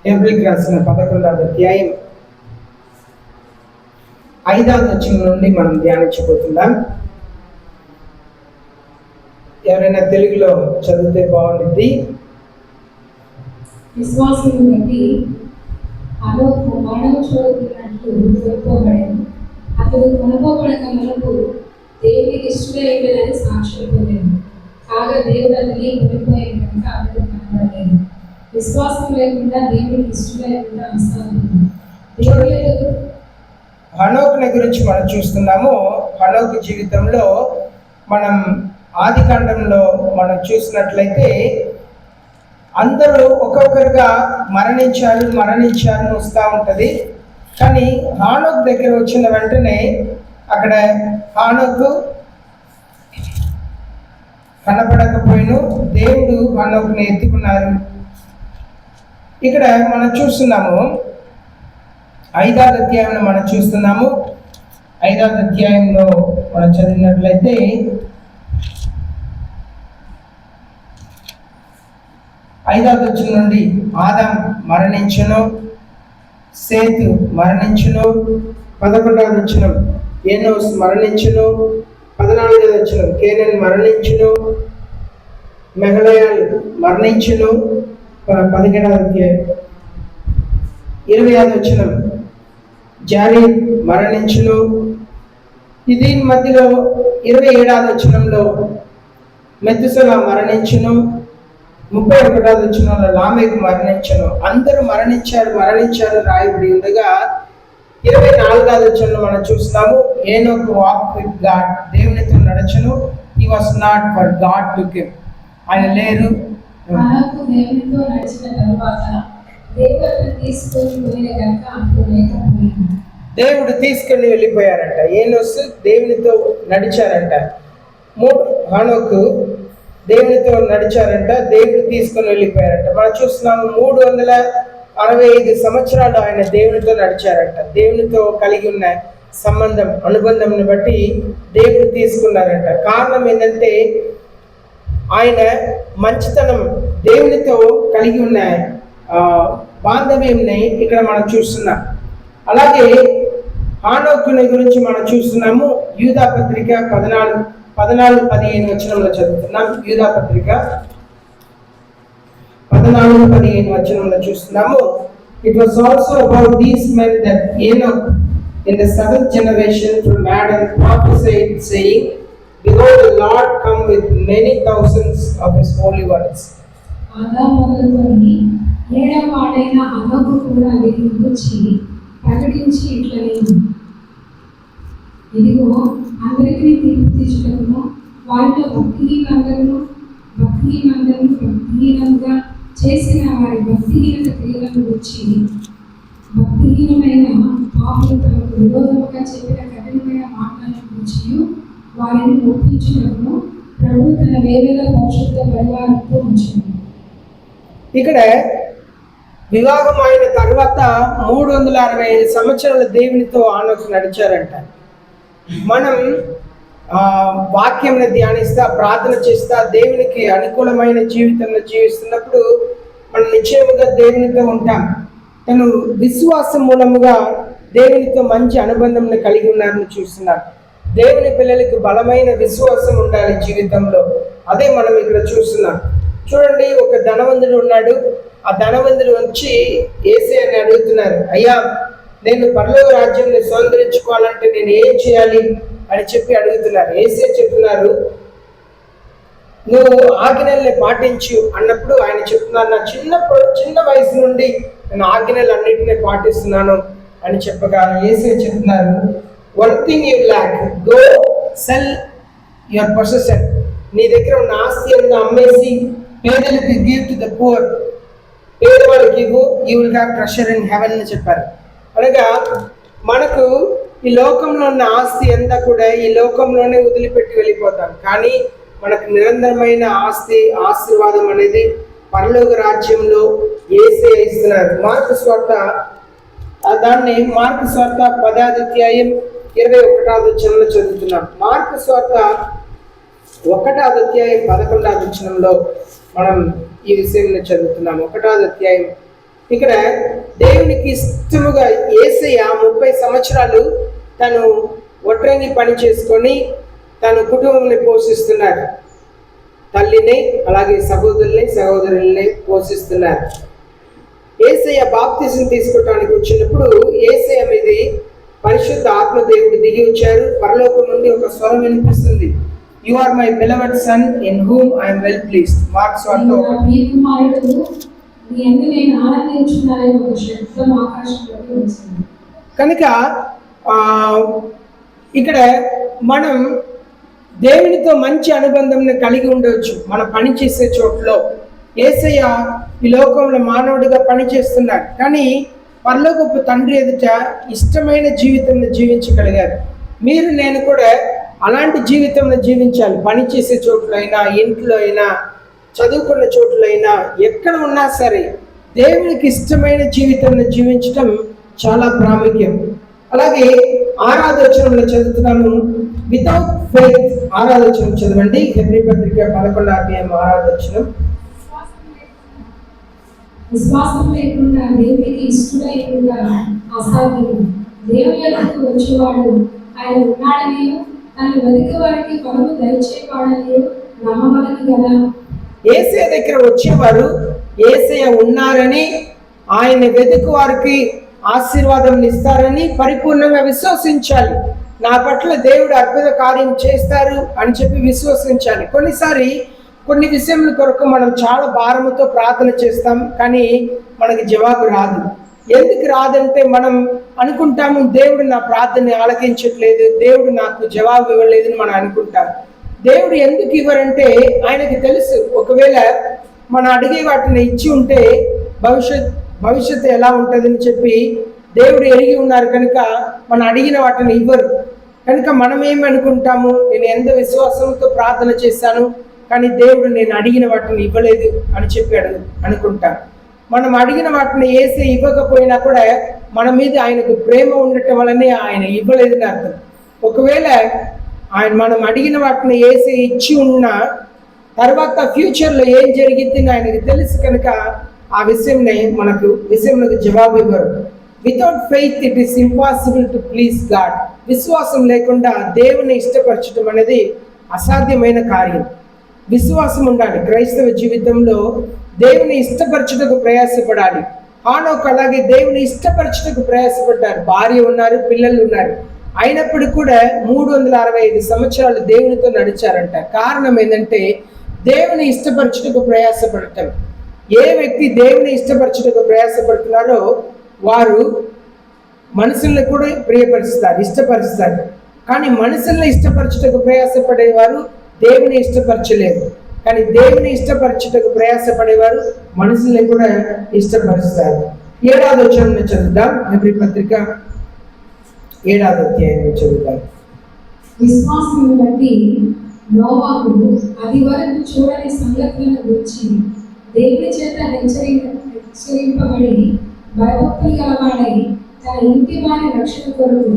హెబ్రీయులకు రాసిన 11వ అధ్యాయం 5వ వచనం నుండి మనం ధ్యానించబోతున్నాం. ఎవరైనా తెలుగులో చదివితే బాగుంటుంది. విశ్వాసం బట్టి హనోకు మరణం చూడకున్నట్లు కోల్పోబడెను. అతడు కొనుకోబడక మునుపు దేవునికి ఇష్టమైనదని సాక్ష్యం పొందెను. కాగా దేవుడు అతని కొనిపోయిన కనుక అతడు కనబడలేదు. విశ్వాసం లేకుండా దేవునికి ఇష్టమైనకుండా అసాధ్యం. దేవుడు హనోకుని గురించి మనం చూస్తున్నాము. హనోకు జీవితంలో మనం ఆది కాండంలో మనం చూసినట్లయితే అందరూ ఒక్కొక్కరుగా మరణించారు వస్తూ ఉంటుంది. కానీ హానోకు దగ్గర వచ్చిన వెంటనే అక్కడ హానోకు కనపడకపోయిను, దేవుడు హానోకుని ఎత్తుకున్నారు. ఇక్కడ మనం చూస్తున్నాము 5వ అధ్యాయంలో మనం చూస్తున్నాము. 5వ అధ్యాయంలో మనం చదివినట్లయితే 5వ వచనం నుండి ఆదాం మరణించును, సేతు మరణించును. 11వ వచనం ఏనోస్ మరణించును. 14వ వచనం కేనన్ మరణించును, మెహలయాల్ మరణించును. 17వ అధ్యాయం 20వ వచనం జారీద్ మరణించును. దీని మధ్యలో 27వ వచనంలో మెతుసెలా మరణించును. 31వ వచనంలో లామెకు మరణించును. అందరూ మరణించారు రాయబడి ఉండగా 24వ వచనంలో మనం చూస్తున్నాము ఏనోకు వాక్ విత్ గాడ్, దేవునితో నడచును. He was not for God to give, ఆయన లేరు. హనోకు దేవునితో నడిచిన తరువాత దేవుడు తీసుకొని పోయిన కనుక అతడు లేకపోయాడు. దేవుడు తీసుకెళ్ళి వెళ్ళిపోయారంట. ఏనోస్ దేవునితో నడిచారంట. హనోకు దేవునితో నడిచారంట, దేవుడు తీసుకొని వెళ్ళిపోయారంట. మనం చూస్తున్నాము 365 సంవత్సరాలు ఆయన దేవునితో నడిచారంట. దేవునితో కలిగి ఉన్న అనుబంధంని బట్టి దేవుడు తీసుకున్నారంట. కారణం ఏంటంటే ఆయన మంచితనం, దేవునితో కలిగి ఉన్న బాంధవ్యంని ఇక్కడ మనం చూస్తున్నాం. అలాగే హానోకుని గురించి మనం చూస్తున్నాము. యూదా పత్రిక 14-15 వచనంలో చదువుతున్నాం. యూదా పత్రిక 14-15 వచనంలో చూస్తున్నాము. It was also about these men that Enoch in the 7th generation from Adam prophesied, saying, Behold, the Lord come with many thousands of his holy ones. ఆదాము మొదలుకొని 7వ వాడైన హనోకు కూడా వీటిని గురించి ప్రకటించి ఇట్లా లేదు, ఇదిగో అందరికీ తీర్పు తీర్చుటకును వారిలో భక్తిహీనంగా చేసిన వారి భక్తిహీనత క్రియలను గురించి భక్తిహీనమైన పాపులు తమకు విరోధముగా చెప్పిన కఠినమైన మాటలను గురించి వారిని ఒప్పించుటకును ప్రభు తన వేవేల పరిశుద్ధ పరివారంతో ఉంచాడు. ఇక్కడ వివాహం అయిన తర్వాత 365 సంవత్సరాల దేవునితో హానోకు నడిచారంట. మనం వాక్యంని ధ్యానిస్తా, ప్రార్థన చేస్తా, దేవునికి అనుకూలమైన జీవితంలో జీవిస్తున్నప్పుడు మనం నిశ్చయముగా దేవునితో ఉంటాం. తను విశ్వాసం మూలముగా దేవునితో మంచి అనుబంధంని కలిగి ఉన్నారని చూస్తున్నారు. దేవుని పిల్లలకు బలమైన విశ్వాసం ఉండాలి జీవితంలో. అదే మనం ఇక్కడ చూస్తున్నాం. చూడండి, ఒక ధనవంతుడు ఉన్నాడు. ఆ ధనవంతుడు వచ్చి యేసయ్యని అడుగుతున్నారు, అయ్యా నేను పరలోక రాజ్యాన్ని స్వతంత్రించుకోవాలంటే నేను ఏం చేయాలి అని చెప్పి అడుగుతున్నారు. యేసయ్య చెప్తున్నారు, నువ్వు ఆజ్ఞల్ని పాటించు అన్నప్పుడు ఆయన చెప్తున్నారు, నా చిన్న వయసు నుండి నేను ఆజ్ఞలన్నింటినీ పాటిస్తున్నాను అని చెప్పగా యేసయ్య చెప్తున్నారు, one thing you lakh, go cell your possession. నీ దగ్గర ఉన్న ఆస్తి అంతా అమ్మేసి పేదలకు గివ్ టు ద పూర్, పేదవాళ్ళకి ఇవ్వు, you will have treasure in heaven అని చెప్పారు. అనగా మనకు ఈ లోకంలో ఉన్న ఆస్తి అంతా కూడా ఈ లోకంలోనే వదిలిపెట్టి వెళ్ళిపోతాం. కానీ మనకు నిరంతరమైన ఆశీర్వాదం అనేది పరలోక రాజ్యంలో యేసయ్య ఇస్తున్నారు. మార్కు సువార్త 10వ అధ్యాయం 21వ వచనంలో చదువుతున్నాం. మార్కు సువార్త 1వ అధ్యాయం 11వ వచనంలో మనం ఈ విషయం చదువుతున్నాం. 1వ అధ్యాయం ఇక్కడ దేవునికి ఇష్టముగా యేసయ్య 30 సంవత్సరాలు తను ఒట్రంగి పని చేసుకొని తన కుటుంబాన్ని పోషిస్తున్నారు. తల్లిని అలాగే సహోదరుల్ని పోషిస్తున్నారు. యేసయ్య బాప్తిజం తీసుకోవడానికి వచ్చినప్పుడు యేసయ్య మీద పరిశుద్ధ ఆత్మదేవుడు దిగి వచ్చారు. పరలోకం నుండి ఒక స్వరం వినిపిస్తుంది, you are my beloved son in whom I am well pleased. Mark's 1:1. కనుక ఇక్కడ మనం దేవునితో మంచి అనుబంధం కలిగి ఉండవచ్చు. మనం పని చేసే చోట్లో యేసయ్య ఈ లోకంలో మానవుడిగా పనిచేస్తున్నాడు, కానీ పరలోకపు తండ్రి ఎదుట ఇష్టమైన జీవితం జీవించగలిగారు. మీరు నేను కూడా అలాంటి జీవితం జీవించాలి. పని చేసే చోట్ల అయినా, ఇంట్లో అయినా, చదువుకున్న చోట్లైనా, ఎక్కడ ఉన్నా సరే దేవునికి ఇష్టమైన జీవితం జీవించడం చాలా ప్రాముఖ్యం. అలాగే 6వ వచనంలో చదువుతున్నాను, వితౌట్ ఫెయిత్. 6వ వచనం చదవండి. హెబ్రీ పత్రిక 11వ అధ్యాయం 6వ వచనం. విశ్వాసం లేకుండా దేవునికి ఇష్టడై ఉండడం అసాధ్యం. దేవుని యొద్దకు వచ్చేవాడు ఆయన ఉన్నాడని, తను వెతికే వారికి వరము దయచేవాడని నమ్మవలని కదా. యేసయ్య దగ్గర వచ్చేవారు యేసయ్య ఉన్నారని, ఆయన వెతుకు వారికి ఆశీర్వాదం ఇస్తారని పరిపూర్ణంగా విశ్వసించాలి. నా పట్ల దేవుడు అద్భుత కార్యం చేస్తారు అని చెప్పి విశ్వసించాలి. కొన్ని విషయముల కొరకు మనం చాలా భారముతో ప్రార్థన చేస్తాం, కానీ మనకి జవాబు రాదు. ఎందుకు రాదంటే మనం అనుకుంటాము దేవుడు నా ప్రార్థన ఆలకించట్లేదు, దేవుడు నాకు జవాబు ఇవ్వలేదని మనం అనుకుంటాం. దేవుడు ఎందుకు ఇవ్వరంటే ఆయనకి తెలుసు, ఒకవేళ మనం అడిగే వాటిని ఇచ్చి ఉంటే భవిష్యత్తు ఎలా ఉంటుందని చెప్పి దేవుడు ఎరిగి ఉన్నారు కనుక మనం అడిగిన వాటిని ఇవ్వరు. కనుక మనం ఏమనుకుంటాము, నేను ఎంత విశ్వాసంతో ప్రార్థన చేశాను కానీ దేవుడు నేను అడిగిన వాటిని ఇవ్వలేదు అని చెప్పాడు అనుకుంటాం. మనం అడిగిన వాటిని యేసే ఇవ్వకపోయినా కూడా మన మీద ఆయనకు ప్రేమ ఉండటం వల్లనే ఆయన ఇవ్వలేదని అర్థం. ఒకవేళ మనం అడిగిన వాటిని యేసే ఇచ్చి ఉన్న తర్వాత ఫ్యూచర్లో ఏం జరిగింది ఆయనకు తెలుసు కనుక ఆ విషయంలో జవాబు ఇవ్వరు. Without faith it is impossible to please God. విశ్వాసం లేకుండా దేవుని ఇష్టపరచడం అనేది అసాధ్యమైన కార్యం. విశ్వాసం ఉండాలి. క్రైస్తవ జీవితంలో దేవుని ఇష్టపరచుటకు ప్రయాసపడాలి. హానోకు అలాగే దేవుని ఇష్టపరచుటకు ప్రయాసపడ్డారు. భార్య ఉన్నారు, పిల్లలు ఉన్నారు, అయినప్పుడు కూడా 365 సంవత్సరాలు దేవునితో నడిచారంట. కారణం ఏంటంటే దేవుని ఇష్టపరచుటకు ప్రయాసపడటం. ఏ వ్యక్తి దేవుని ఇష్టపరచుటకు ప్రయాసపడుతున్నారో వారు మనుషుల్ని కూడా ఇష్టపరుస్తారు. కానీ మనుషుల్ని ఇష్టపరచుటకు ప్రయాసపడేవారు దేవుని ఇష్టపరచలేరు. కానీ దేవుని ఇష్టపరచుటకు ప్రయాసపడేవారు మనుషుల్ని కూడా ఇష్టపరుస్తారు. 7వ వచనం చదువుదాం. హెబ్రీ పత్రిక 7వ అధ్యాయం చదువుదాం. విశ్వాసమును బట్టి నోవాహు అది వరకు చూడని సంగతులను గురించి దేవుని చేత హెచ్చరింపబడి భయభక్తులు గలవాడై తన ఇంటి వారి రక్షణ కొరకు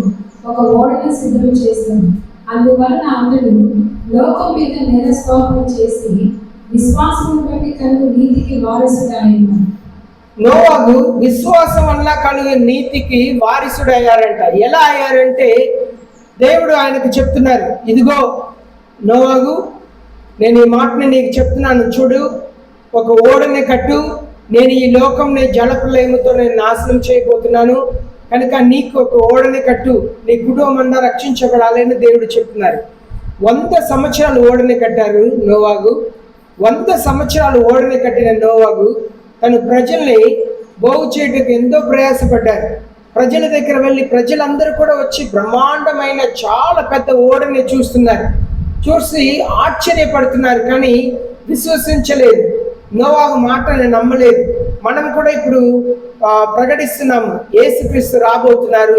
ఒక ఓడను సిద్ధం చేశాడు. అందువలన అతడు లోకం మీద నేరస్థాపన చేసి విశ్వాసమును బట్టి కలుగు నీతికి వారసుడయ్యాడు. నోవాహు విశ్వాసం వల్ల కలుగు నీతికి వారసుడయ్యారంట. ఎలా అయ్యారంటే దేవుడు ఆయనకు చెప్తున్నారు, ఇదిగో నోవాహు, నేను ఈ మాటని నీకు చెప్తున్నాను, చూడు, ఒక ఓడని కట్టు, నేను ఈ లోకంని జలప్రలయముతో నేను నాశనం చేయబోతున్నాను కనుక నీకు ఒక ఓడని కట్టు, నీ కుటుంబం అంతా రక్షించబడాలని దేవుడు చెప్తున్నారు. 100 సంవత్సరాలు ఓడని కట్టారు నోవాహు. 100 సంవత్సరాలు ఓడని కట్టిన నోవాహు తను ప్రజల్ని బాగు చేయడానికి ఎంతో ప్రయాసపడ్డారు. ప్రజల దగ్గర వెళ్ళి ప్రజలందరూ కూడా వచ్చి బ్రహ్మాండమైన చాలా పెద్ద ఓడని చూసి ఆశ్చర్యపడుతున్నారు, కానీ విశ్వసించలేదు. నోవాహు మాటని నమ్మలేదు. మనం కూడా ఇప్పుడు ప్రకటిస్తున్నాము, యేసుక్రీస్తు రాబోతున్నారు.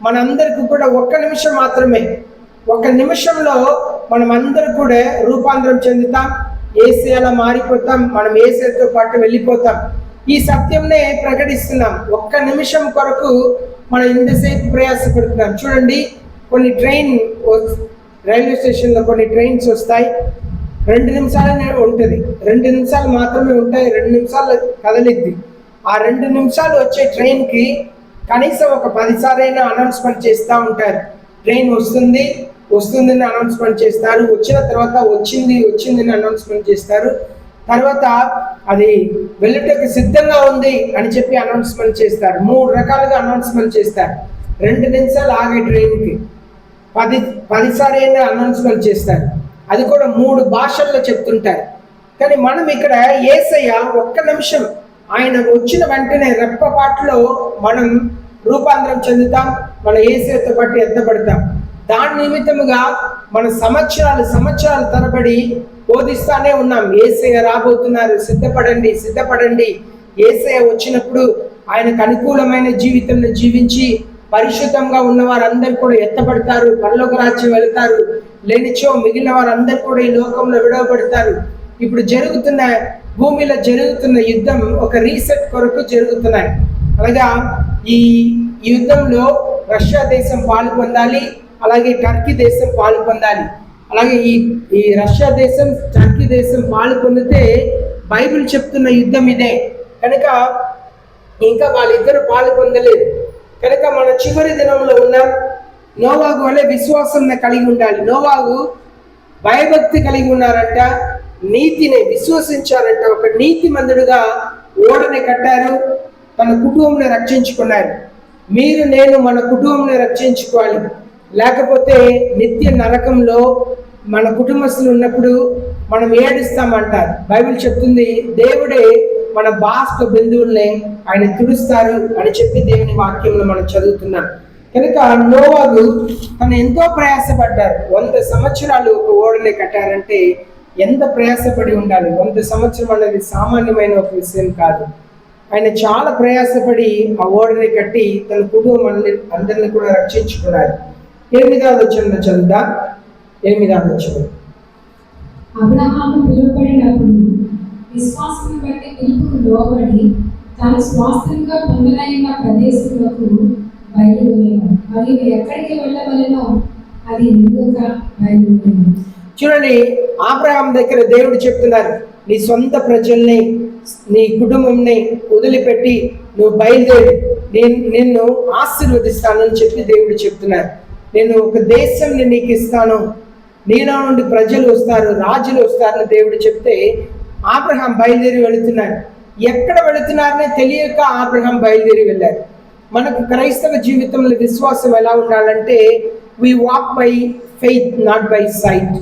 మనందరికీ కూడా 1 నిమిషం మాత్రమే, 1 నిమిషంలో మనం అందరూ కూడా రూపాంతరం చెందుతాం, యేసయ్యలా మారిపోతాం, మనం యేసయ్యతో పాటు వెళ్ళిపోతాం. ఈ సత్యంనే ప్రకటిస్తున్నాం. 1 నిమిషం కొరకు మనం ఇంతసేపు ప్రయాసపడుతున్నాం. చూడండి, రైల్వే స్టేషన్లో కొన్ని ట్రైన్స్ వస్తాయి, 2 నిమిషాలనే ఉంటుంది, 2 నిమిషాలు మాత్రమే ఉంటాయి, 2 నిమిషాలు కదలిద్ది. ఆ 2 నిమిషాలు వచ్చే ట్రైన్కి కనీసం ఒక 10 సార్లైనా అనౌన్స్మెంట్ చేస్తూ ఉంటారు. ట్రైన్ వస్తుందని అనౌన్స్మెంట్ చేస్తారు, వచ్చిన తర్వాత వచ్చిందని అనౌన్స్మెంట్ చేస్తారు, తర్వాత అది వెళ్ళుటకు సిద్ధంగా ఉంది అని చెప్పి అనౌన్స్మెంట్ చేస్తారు. 3 రకాలుగా అనౌన్స్మెంట్ చేస్తారు. 2 నిమిషాలు ఆగే ట్రైన్కి 10 సార్లైనా అనౌన్స్మెంట్ చేస్తారు. అది కూడా 3 భాషల్లో చెప్తుంటారు. కానీ మనం ఇక్కడ యేసయ్య ఒక్క నిమిషం ఆయన వచ్చిన వెంటనే రెప్పపాటులో మనం రూపాంతరం చెందుతాం, మన యేసయ్యతో పాటు ఎత్తబడతాం. దాని నిమిత్తముగా మన సంవత్సరాలు తరబడి బోధిస్తానే ఉన్నాం. యేసయ్య రాబోతున్నారు, సిద్ధపడండి. యేసయ్య వచ్చినప్పుడు ఆయనకు అనుకూలమైన జీవితం జీవించి పరిశుద్ధంగా ఉన్న వారందరూ కూడా ఎత్తబడతారు, పరలోక రాజ్యం వెళతారు. లేనిచో మిగిలిన వారందరూ కూడా ఈ లోకంలో విడవబడతారు. ఇప్పుడు భూమిలో జరుగుతున్న యుద్ధం ఒక రీసెట్ కొరకు జరుగుతున్నాయి. అనగా ఈ యుద్ధంలో రష్యా దేశం పాలు పొందాలి, అలాగే టర్కీ దేశం పాలు పొందాలి. అలాగే ఈ రష్యా దేశం టర్కీ దేశం పాలు పొందితే బైబిల్ చెప్తున్న యుద్ధం ఇదే కనుక ఇంకా వాళ్ళిద్దరు పాలు పొందలేదు కనుక మన చివరి దినంలో ఉన్నాం. నోవాహు వలె విశ్వాసం కలిగి ఉండాలి. నోవాహు భయభక్తి కలిగి ఉన్నారంట, నీతిని విశ్వసించారంట. ఒక నీతిమంతుడుగా ఓడని కట్టారు, తన కుటుంబాన్ని రక్షించుకున్నారు. నేను మన కుటుంబాన్ని రక్షించుకోవాలి, లేకపోతే నిత్య నరకంలో మన కుటుంబస్తులు ఉన్నప్పుడు మనం ఏడుస్తామంటారు. బైబిల్ చెప్తుంది దేవుడే మన బాస్క బిందువుల్ని ఆయన తుడుస్తారు అని చెప్పి దేవుని వాక్యంలో మనం చదువుతున్నాం. కనుక నోవాహు తను ఎంతో ప్రయాసపడ్డారు. 100 సంవత్సరాలు ఒక ఓడని కట్టారంటే ఎంత ప్రయాసపడి ఉండాలి. 100 సంవత్సరం అనేది సామాన్యమైన ఒక విషయం కాదు. ఆయన చాలా ప్రయాసపడి ఆ ఓడని కట్టి తన కుటుంబం అందరినీ కూడా రక్షించుకున్నారు. 8వ వచనంలో చదువుదా. 8వ వచనం. అబ్రహాము పిలువబడినప్పుడు విశ్వాసం బట్టి పిలుపుకు లోబడి తాను స్వాస్థ్యంగా పొందనైన ప్రదేశములకు బయలుదేరాడు. మరియు ఎక్కడికి వెళ్ళవలెనో అది ఎరుగక బయలుదేరాడు. చూడండి, అబ్రహాం దగ్గర దేవుడు చెప్తున్నారు, నీ సొంత ప్రజల్ని నీ కుటుంబంని వదిలిపెట్టి నువ్వు బయలుదేరి నిన్ను ఆశీర్వదిస్తానని చెప్పి దేవుడు చెప్తున్నారు. నేను ఒక దేశాన్ని నీకు ఇస్తాను, నీలో నుండి ప్రజలు వస్తారు, రాజులు వస్తారని దేవుడు చెప్తే అబ్రహాం బయలుదేరి వెళుతున్నారు. ఎక్కడ వెళుతున్నారనే తెలియక అబ్రహాం బయలుదేరి వెళ్ళారు. మనకు క్రైస్తవ జీవితంలో విశ్వాసం ఎలా ఉండాలంటే we walk by faith not by sight.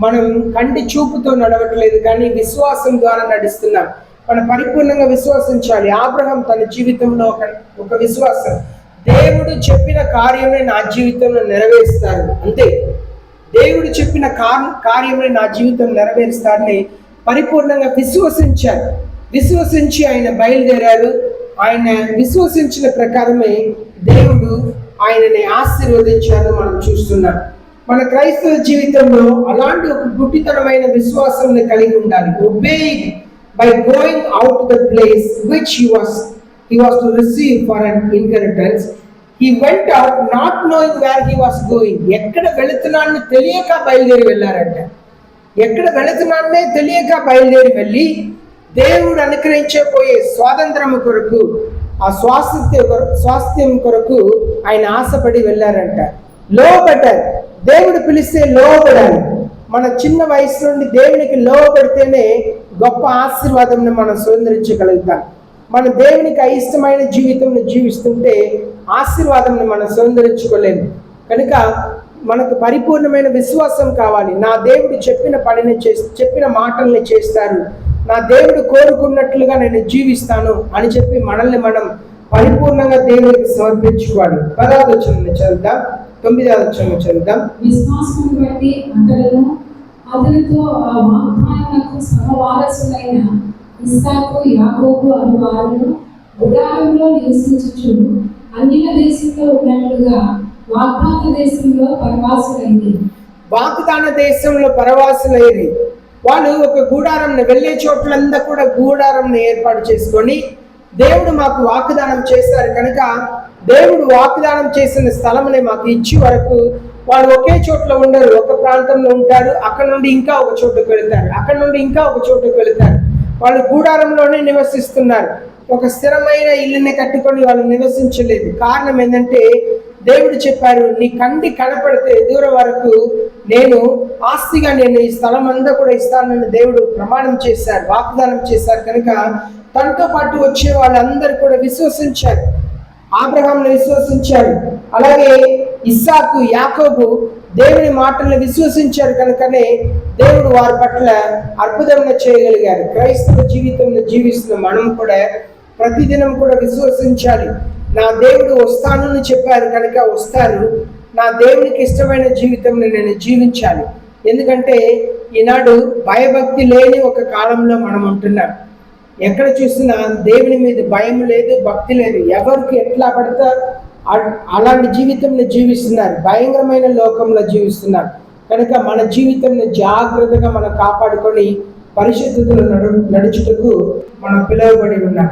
మనం కంటి చూపుతో నడవట్లేదు కానీ విశ్వాసం ద్వారా నడుస్తున్నాం. మనం పరిపూర్ణంగా విశ్వసించాలి. అబ్రహాం తన జీవితంలో ఒక విశ్వాసం, దేవుడు చెప్పిన కార్యమే నా జీవితంలో నెరవేరుస్తారు, అంతే. దేవుడు చెప్పిన కార్యమే నా జీవితం నెరవేరుస్తారని పరిపూర్ణంగా విశ్వసించారు. విశ్వసించి ఆయన బయలుదేరారు. ఆయన విశ్వసించిన ప్రకారమే దేవుడు ఆయనని ఆశీర్వదించారని మనం చూస్తున్నాం. మన క్రైస్తవ జీవితంలో అలాంటి ఒక గుడ్డితనమైన విశ్వాసం కలిగి ఉండాలి. obeyed by going out to the place which he was to receive for an inheritance. He went out not knowing where he was going. ఎక్కడ వెళుతున్నానని తెలియక బయలుదేరి వెళ్ళారంట. ఎక్కడ వెళుతున్నాననే తెలియక బయలుదేరి వెళ్ళి దేవుడు అనుగ్రహించబోయే స్వాతంత్రము కొరకు, ఆ స్వాస్థ్యం కొరకు ఆయన ఆశపడి వెళ్ళారంట. లోబడ్డారు. దేవుడు పిలిస్తే లోబడాలి. మన చిన్న వయసు నుండి దేవునికి లోబడితేనే గొప్ప ఆశీర్వాదం మనం స్వీకరించగలుగుతాం. మన దేవునికి అయిష్టమైన జీవితం జీవిస్తుంటే ఆశీర్వాదం మనం స్వీకరించుకోలేము. కనుక మనకు పరిపూర్ణమైన విశ్వాసం కావాలి. నా దేవుడు చెప్పిన పనిని చెప్పిన మాటల్ని చేస్తారు, నా దేవుడు కోరుకున్నట్లుగా నేను జీవిస్తాను అని చెప్పి మనల్ని మనం పరిపూర్ణంగా దేవుడికి సమర్పించుకోవాలి. 10వ వచనం చదువుదాం, 9వ వచనం చదువుదాం. విశ్వాసం బట్టి అతనితో ఆ వాగ్దానమునకు సమవారసులైన ఇస్సాకు, యాకోబు అను వారు గుడారంలో నివసించుచు అన్యుల దేశంలో ఉన్నట్లుగా వాగ్దాన దేశంలో పరవాసులైంది. వాగ్దాన దేశంలో పరవాసులైంది. వాళ్ళు ఒక గూడారంని వెళ్ళే చోట్లంతా కూడా గూడారంని ఏర్పాటు చేసుకొని దేవుడు మాకు వాగ్దానం చేస్తారు కనుక దేవుడు వాగ్దానం చేసిన స్థలంని మాకు ఇచ్చి వరకు వాళ్ళు ఒకే చోట్ల ఉండరు. ఒక ప్రాంతంలో ఉంటారు, అక్కడ నుండి ఇంకా ఒక చోటుకు వెళతారు, అక్కడ నుండి ఇంకా ఒక చోటుకు వెళతారు. వాళ్ళు గూడారంలోనే నివసిస్తున్నారు. ఒక స్థిరమైన ఇల్లుని కట్టుకొని వాళ్ళు నివసించలేదు. కారణం ఏంటంటే దేవుడు చెప్పారు, నీ కంటి కనపడితే దూరం వరకు నేను ఆస్తిగా నేను ఈ స్థలం అంతా కూడా ఇస్తానని దేవుడు ప్రమాణం చేశారు, వాగ్దానం చేశారు. కనుక తనతో పాటు వచ్చే వాళ్ళందరూ కూడా విశ్వసించారు, అబ్రహామును విశ్వసించారు. అలాగే ఇస్సాకు, యాకోబు దేవుని మాటలను విశ్వసించారు. కనుకనే దేవుడు వారి పట్ల అద్భుతంగా చేయగలిగారు. క్రైస్తవ జీవితంలో జీవిస్తున్న మనం కూడా ప్రతిదినం కూడా విశ్వసించాలి. నా దేవుడు వస్తానని చెప్పారు కనుక వస్తారు. నా దేవునికి ఇష్టమైన జీవితం నేను జీవించాలి. ఎందుకంటే ఈనాడు భయభక్తి లేని ఒక కాలంలో మనం ఉంటున్నాం. ఎక్కడ చూసినా దేవుని మీద భయం లేదు, భక్తి లేదు. ఎవరికి ఎట్లా పడతా అలాంటి జీవితంలో జీవిస్తున్నారు, భయంకరమైన లోకంలో జీవిస్తున్నారు. కనుక మన జీవితంలో జాగ్రత్తగా మనం కాపాడుకొని పరిశుద్ధతలో నడుచుటకు మనం పిలువబడి ఉన్నాం.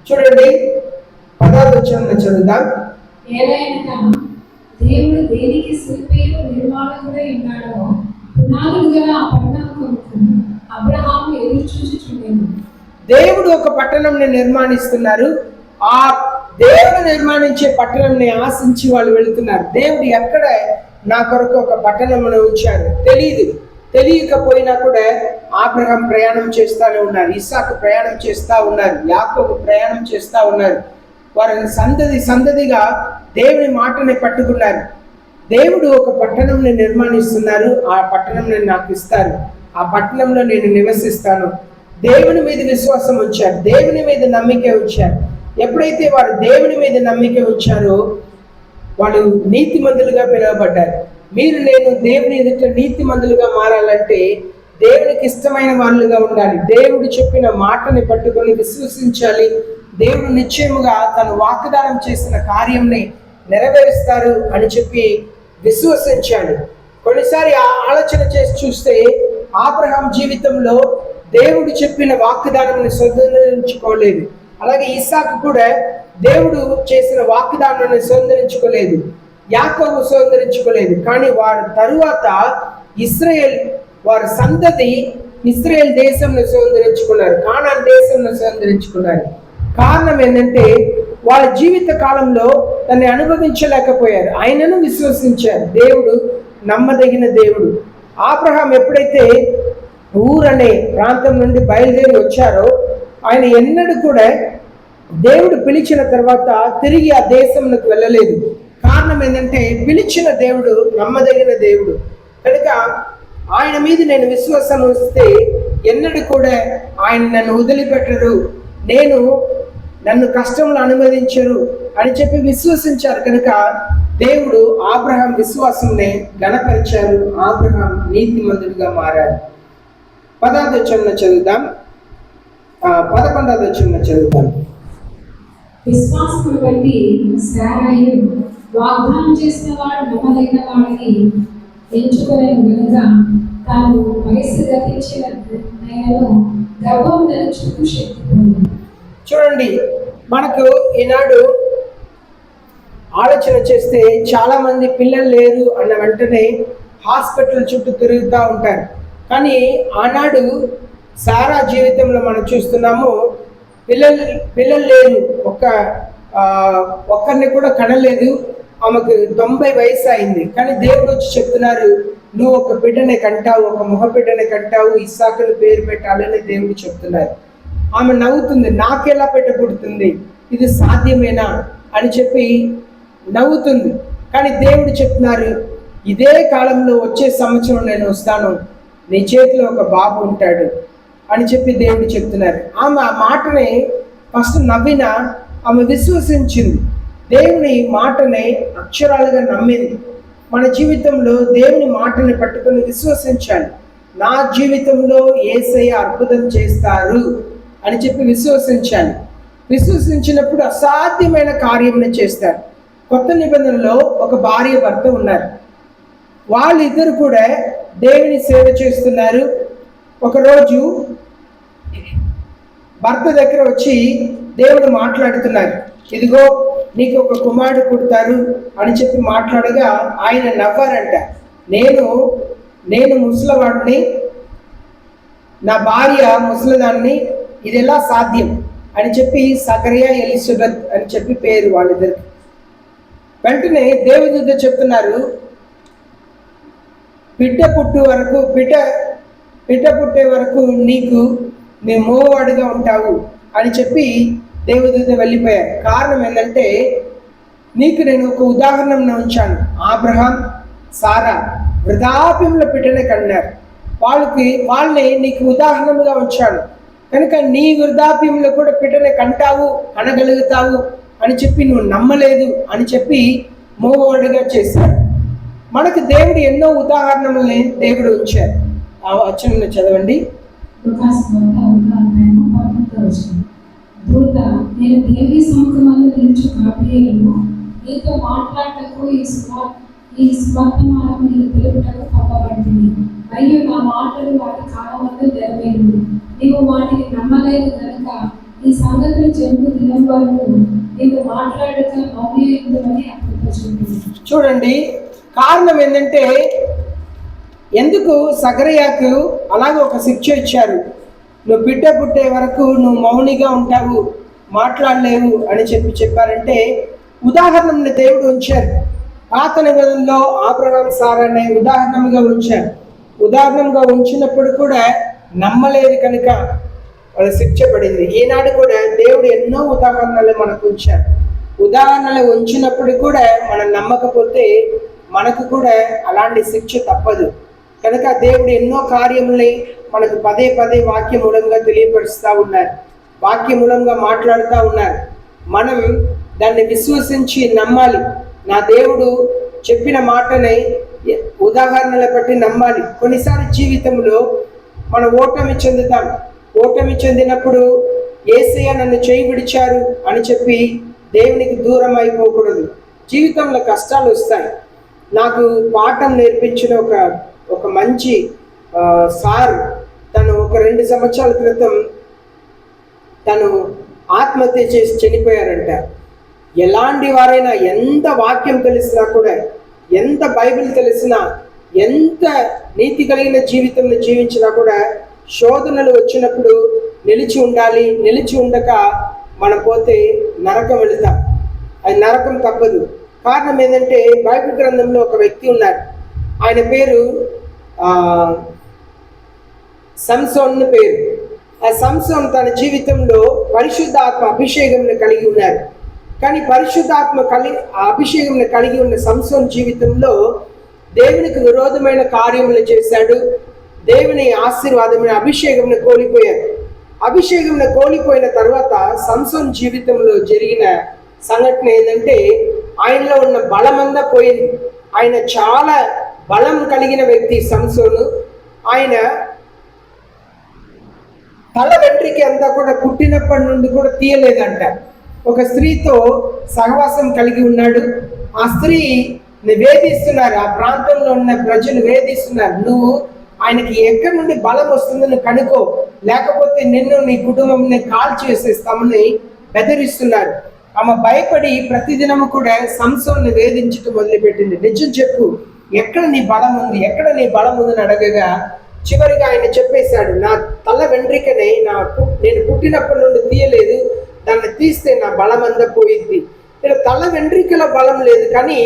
చూడండి 10వ వచనంలో చదువుదాం. ఏలయనగా దేవుడు దేనికి శిల్పియు నిర్మాణకుడై ఉన్నాడో పునాదులు గల ఆ పట్టణం కొరకు అబ్రహాము ఎదురు చూచుచుండెను. దేవుడు ఒక పట్టణంని నిర్మాణిస్తున్నారు. ఆ దేవుడు నిర్మాణించే పట్టణంని ఆశించి వాళ్ళు వెళుతున్నారు. దేవుడు ఎక్కడ నా కొరకు ఒక పట్టణంను ఉంచారు తెలియకపోయినా కూడా అబ్రహాం ప్రయాణం చేస్తూనే ఉన్నారు, ఇస్సాకు ప్రయాణం చేస్తూ ఉన్నారు, యాకోబు ప్రయాణం చేస్తూ ఉన్నారు. వారిని సందదిగా దేవుని మాటని పట్టుకున్నారు. దేవుడు ఒక పట్టణంని నిర్మాణిస్తున్నారు, ఆ పట్టణంని నాకు ఇస్తారు, ఆ పట్టణంలో నేను నివసిస్తాను. దేవుని మీద విశ్వాసం ఉంచారు, దేవుని మీద నమ్మిక ఉంచారు. ఎప్పుడైతే వారు దేవుని మీద నమ్మిక ఉంచారో వాళ్ళు నీతిమంతులుగా పిలువబడ్డారు. మీరు నేను దేవుని ఎదుట నీతిమంతులుగా మారాలంటే దేవునికి ఇష్టమైన వాళ్ళుగా ఉండాలి. దేవుడు చెప్పిన మాటని పట్టుకొని విశ్వసించాలి. దేవుడు నిశ్చయముగా తను వాగ్దానం చేసిన కార్యంని నెరవేరుస్తారు అని చెప్పి విశ్వసించాడు. కొన్నిసారి ఆలోచన చేసి చూస్తే అబ్రహాం జీవితంలో దేవుడు చెప్పిన వాగ్దానాన్ని స్వతంత్రించుకోలేదు. అలాగే ఇస్సాకు కూడా దేవుడు చేసిన వాగ్దానాన్ని స్వతంత్రించుకోలేదు, యాకోబు స్వతంత్రించుకోలేదు. కానీ వారి తరువాత ఇశ్రాయేల్ వారి సంతతి ఇశ్రాయేల్ దేశంను స్వతంత్రించుకున్నారు, కానాన్ దేశంను స్వతంత్రించుకున్నారు. కారణం ఏంటంటే వాళ్ళ జీవిత కాలంలో దాన్ని అనుభవించలేకపోయారు, ఆయనను విశ్వసించారు. దేవుడు నమ్మదగిన దేవుడు. అబ్రహాం ఎప్పుడైతే ఊరనే ప్రాంతం నుండి బయలుదేరి వచ్చారో ఆయన ఎన్నడూ కూడా దేవుడు పిలిచిన తర్వాత తిరిగి ఆ దేశంలోకి వెళ్ళలేదు. కారణం ఏంటంటే పిలిచిన దేవుడు నమ్మదగిన దేవుడు కనుక ఆయన మీద నేను విశ్వాసం వస్తే ఎన్నడూ కూడా ఆయన నన్ను వదిలిపెట్టరు, నన్ను కష్టంలో అనుమతించరు అని చెప్పి విశ్వసించారు. కనుక దేవుడు అబ్రహాం విశ్వాసంని గణపరిచారు, అబ్రహాం నీతిమంతుడిగా మారాడు. 10వ వచనం చదువుదాం, 11వ వచనం చదువుతాం. విశ్వాసమును బట్టి శారయి వాగ్దానం చేసిన వాడు నమ్మదగిన వాడిని ఎంచుకోలేను గనుక తాను వయస్సు గతించిన నయను గర్భం ధరించుకు శక్తి పొందింది. చూడండి, మనకు ఈనాడు ఆలోచన చేస్తే చాలా మంది పిల్లలు లేరు అన్న వెంటనే హాస్పిటల్ చుట్టూ తిరుగుతూ ఉంటారు. కానీ ఆనాడు సారా జీవితంలో మనం చూస్తున్నాము, పిల్లలు లేరు, ఒక్కరిని కూడా కనలేదు. ఆమెకు 90 వయసు అయింది. కానీ దేవుడు వచ్చి చెప్తున్నారు, నువ్వు ఒక బిడ్డని కంటావు, ఒక మగ బిడ్డని కంటావు, ఇస్సాకుని పేరు పెట్టాలని దేవుడు చెప్తున్నారు. ఆమె నవ్వుతుంది, నాకెలా పెట్టబడుతుంది, ఇది సాధ్యమేనా అని చెప్పి నవ్వుతుంది. కానీ దేవుడు చెప్తున్నారు, ఇదే కాలంలో వచ్చే సంవత్సరం నేను వస్తాను, నీ చేతిలో ఒక బాబు ఉంటాడు అని చెప్పి దేవుడు చెప్తున్నారు. ఆమె ఆ మాటని ఫస్ట్ నవ్వినా ఆమె విశ్వసించింది, దేవుని మాటని అక్షరాలుగా నమ్మింది. మన జీవితంలో దేవుని మాటని పట్టుకొని విశ్వసించాలి. నా జీవితంలో యేసయ్య అద్భుతం చేస్తారు అని చెప్పి విశ్వసించాలి. విశ్వసించినప్పుడు అసాధ్యమైన కార్యంని చేస్తారు. కొత్త నిబంధనలో ఒక భార్య భర్త ఉన్నారు, వాళ్ళిద్దరు కూడా దేవుని సేవ చేస్తున్నారు. ఒకరోజు భర్త దగ్గర వచ్చి దేవుడు మాట్లాడుతున్నారు, ఇదిగో నీకు ఒక కుమారుడు పుడతారు అని చెప్పి మాట్లాడగా ఆయన నవ్వారంట. నేను ముసలివాడిని, నా భార్య ముసలిదాన్ని, ఇది ఎలా సాధ్యం అని చెప్పి సకరియా ఎలిజబెత్ అని చెప్పి పేరు వాళ్ళిద్దరికి. వెంటనే దేవదూత చెప్తున్నారు, బిడ్డ పుట్టే వరకు నీ మోవాడుగా ఉంటావు అని చెప్పి దేవదూత వెళ్ళిపోయారు. కారణం ఏంటంటే, నీకు నేను ఒక ఉదాహరణ ఉంచాను. అబ్రహాం, సారా వృద్ధాప్యంలో బిడ్డనే కన్నారు. వాళ్ళని నీకు ఉదాహరణగా ఉంచాను కనుక నీ వృద్ధాప్యంలో కూడా బిడ్డనే కంటావు, కనగలుగుతావు అని చెప్పి నువ్వు నమ్మలేదు అని చెప్పి మోవాడుగా చేశారు. మనకు దేవుడు ఎన్నో ఉదాహరణలని దేవుడు ఉంచారు. ఆ వచనం చదవండి. దూత, నేను దేవి సముఖంలో నిలుచు గాబ్రియేలును, నీతో మాట్లాడటకు ఈ స్వర్తమానం నేను తెలుపుటకు పంపబడింది. మరియు నా మాటలు వాటి కాలమందు నెరవేరును. నీవు వాటిని నమ్మలేదు కనుక ఈ సంగతులు జరుగు దినం వరకు నీవు మాట్లాడక మౌనయుందుమని అప్పుడు చెప్పింది. చూడండి, కారణం ఏంటంటే, ఎందుకు సకరియాకు అలాగే ఒక శిక్ష ఇచ్చారు. నువ్వు బిడ్డ పుట్టే వరకు నువ్వు మౌనిగా ఉంటావు, మాట్లాడలేవు అని చెప్పారంటే, ఉదాహరణని దేవుడు ఉంచారు. పాత నిబంధనలో అబ్రహాం, సారాని ఉదాహరణగా ఉంచారు. ఉదాహరణగా ఉంచినప్పుడు కూడా నమ్మలేదు కనుక వాళ్ళ శిక్ష పడింది. ఈనాడు కూడా దేవుడు ఎన్నో ఉదాహరణలు మనకు ఉంచారు. ఉదాహరణలు ఉంచినప్పుడు కూడా మనం నమ్మకపోతే మనకు కూడా అలాంటి శిక్ష తప్పదు. కనుక దేవుడు ఎన్నో కార్యములని మనకు పదే పదే వాక్య మూలంగా తెలియపరుస్తూ ఉన్నారు, వాక్య మూలంగా మాట్లాడుతూ ఉన్నారు. మనం దాన్ని విశ్వసించి నమ్మాలి. నా దేవుడు చెప్పిన మాటని ఉదాహరణల బట్టి నమ్మాలి. కొన్నిసార్లు జీవితంలో మనం ఓటమి చెందుతాం. ఓటమి చెందినప్పుడు యేసయ్య నన్ను చేయి విడిచారు అని చెప్పి దేవునికి దూరం అయిపోకూడదు. జీవితంలో కష్టాలు వస్తాయి. నాకు పాఠం నేర్పించిన ఒక మంచి సార్, తను ఒక 2 సంవత్సరాల క్రితం తను ఆత్మహత్య చేసి చనిపోయారంట. ఎలాంటి వారైనా, ఎంత వాక్యం తెలిసినా కూడా, ఎంత బైబిల్ తెలిసినా, ఎంత నీతి కలిగిన జీవితంలో జీవించినా కూడా శోధనలు వచ్చినప్పుడు నిలిచి ఉండాలి. నిలిచి ఉండక మనం పోతే నరకం వెళుతాం. అది నరకం తప్పదు. కారణం ఏంటంటే, బైబిల్ గ్రంథంలో ఒక వ్యక్తి ఉన్నారు. ఆయన పేరు సంసోన్ పేరు. ఆ సంసోన్ తన జీవితంలో పరిశుద్ధాత్మ అభిషేకంను కలిగి ఉన్నారు. కానీ పరిశుద్ధాత్మ అభిషేకంను కలిగి ఉన్న సంసోన్ జీవితంలో దేవునికి విరోధమైన కార్యములు చేశాడు. దేవుని ఆశీర్వాదమైన అభిషేకంను కోల్పోయాడు. అభిషేకంను కోల్పోయిన తర్వాత సంసోన్ జీవితంలో జరిగిన సంఘటన ఏంటంటే, ఆయనలో ఉన్న బలమంతా పోయింది. ఆయన చాలా బలం కలిగిన వ్యక్తి సంసోను. ఆయన తల వెంట్రుక అంతా కూడా పుట్టినప్పటి నుండి కూడా తీయలేదంట. ఒక స్త్రీతో సహవాసం కలిగి ఉన్నాడు. ఆ స్త్రీని వేధిస్తున్నారు. ఆ ప్రాంతంలో ఉన్న ప్రజలు వేధిస్తున్నారు. నువ్వు ఆయనకి ఎక్కడి నుండి బలం వస్తుందని కనుకో, లేకపోతే నిన్ను, నీ కుటుంబంని కాల్ చేసేస్తామని బెదిరిస్తున్నారు. ఆమె భయపడి ప్రతిదినము కూడా సంసోన్ని వేధించడం మొదలుపెట్టింది. నిజం చెప్పు, ఎక్కడ నీ బలం ఉంది, ఎక్కడ నీ బలం ఉందని అడగగా చివరిగా ఆయన చెప్పేశాడు, నా తల వెంట్రికనే నేను పుట్టినప్పటి నుండి తీయలేదు, దాన్ని తీస్తే నా బలం అంతా పోయింది. నేను తల వెంట్రికల బలం లేదు, కానీ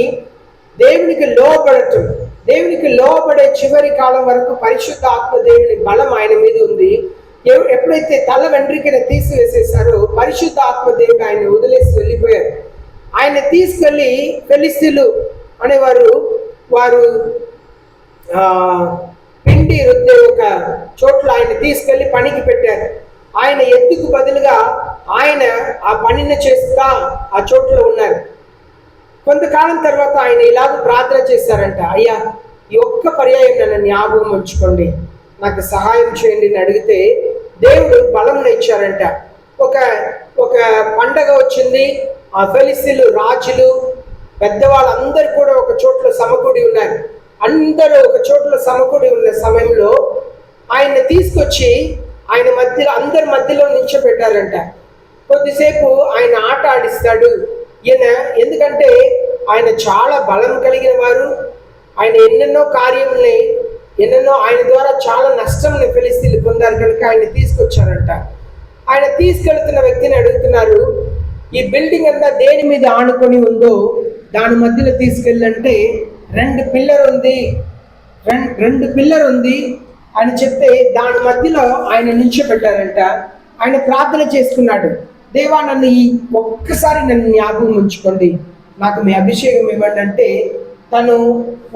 దేవునికి లోబడటం, దేవునికి లోబడే చివరి కాలం వరకు పరిశుద్ధ ఆత్మ దేవుని బలం ఆయన మీద ఉంది. ఎప్పుడైతే తల వెంట్రికను తీసివేసేసారో పరిశుద్ధ ఆత్మ దేవుడు ఆయన వదిలేసి వెళ్ళిపోయారు. ఆయన తీసుకెళ్ళి ఫిలిష్తీయులు అనేవారు పిండి రుద్దే ఒక చోట్ల ఆయన తీసుకెళ్లి పనికి పెట్టారు. ఆయన ఎత్తుకు బదులుగా ఆయన ఆ పనిని చేస్తా ఆ చోట్ల ఉన్నారు. కొంతకాలం తర్వాత ఆయన ఇలాగ ప్రార్థన చేశారంట, అయ్యా ఈ ఒక్క పర్యాయం నన్ను జ్ఞాపకం ఉంచుకోండి, నాకు సహాయం చేయండి అని అడిగితే దేవుడు బలం ఇచ్చారంట. ఒక పండగ వచ్చింది. ఆ ఫిలిష్తీయులు రాజులు పెద్దవాళ్ళందరూ కూడా ఒక చోట్ల సమకూడి ఉన్నారు. అందరూ ఒక చోట్ల సమకూడి ఉన్న సమయంలో ఆయన్ని తీసుకొచ్చి ఆయన మధ్యలో, అందరి మధ్యలో నిల్చోబెట్టారంట. కొద్దిసేపు ఆయన ఆట ఆడిస్తాడు ఈయన, ఎందుకంటే ఆయన చాలా బలం కలిగిన వారు. ఆయన ఎన్నెన్నో కార్యముల్ని, ఆయన ద్వారా చాలా నష్టంని ఫిలిష్తీయులు పొందారు కనుక ఆయన తీసుకొచ్చారంట. ఆయన తీసుకెళ్తున్న వ్యక్తిని అడుగుతున్నారు, ఈ బిల్డింగ్ అంతా దేని మీద ఆనుకొని ఉందో దాని మధ్యలో తీసుకెళ్ళంటే రెండు పిల్లర్ ఉంది అని చెప్తే దాని మధ్యలో ఆయన నిల్చోబెట్టారంట. ఆయన ప్రార్థన చేసుకున్నాడు, దేవా నన్ను ఒక్కసారి జ్ఞాపకం ఉంచుకోండి, నాకు మీ అభిషేకం ఇవ్వండి అంటే తను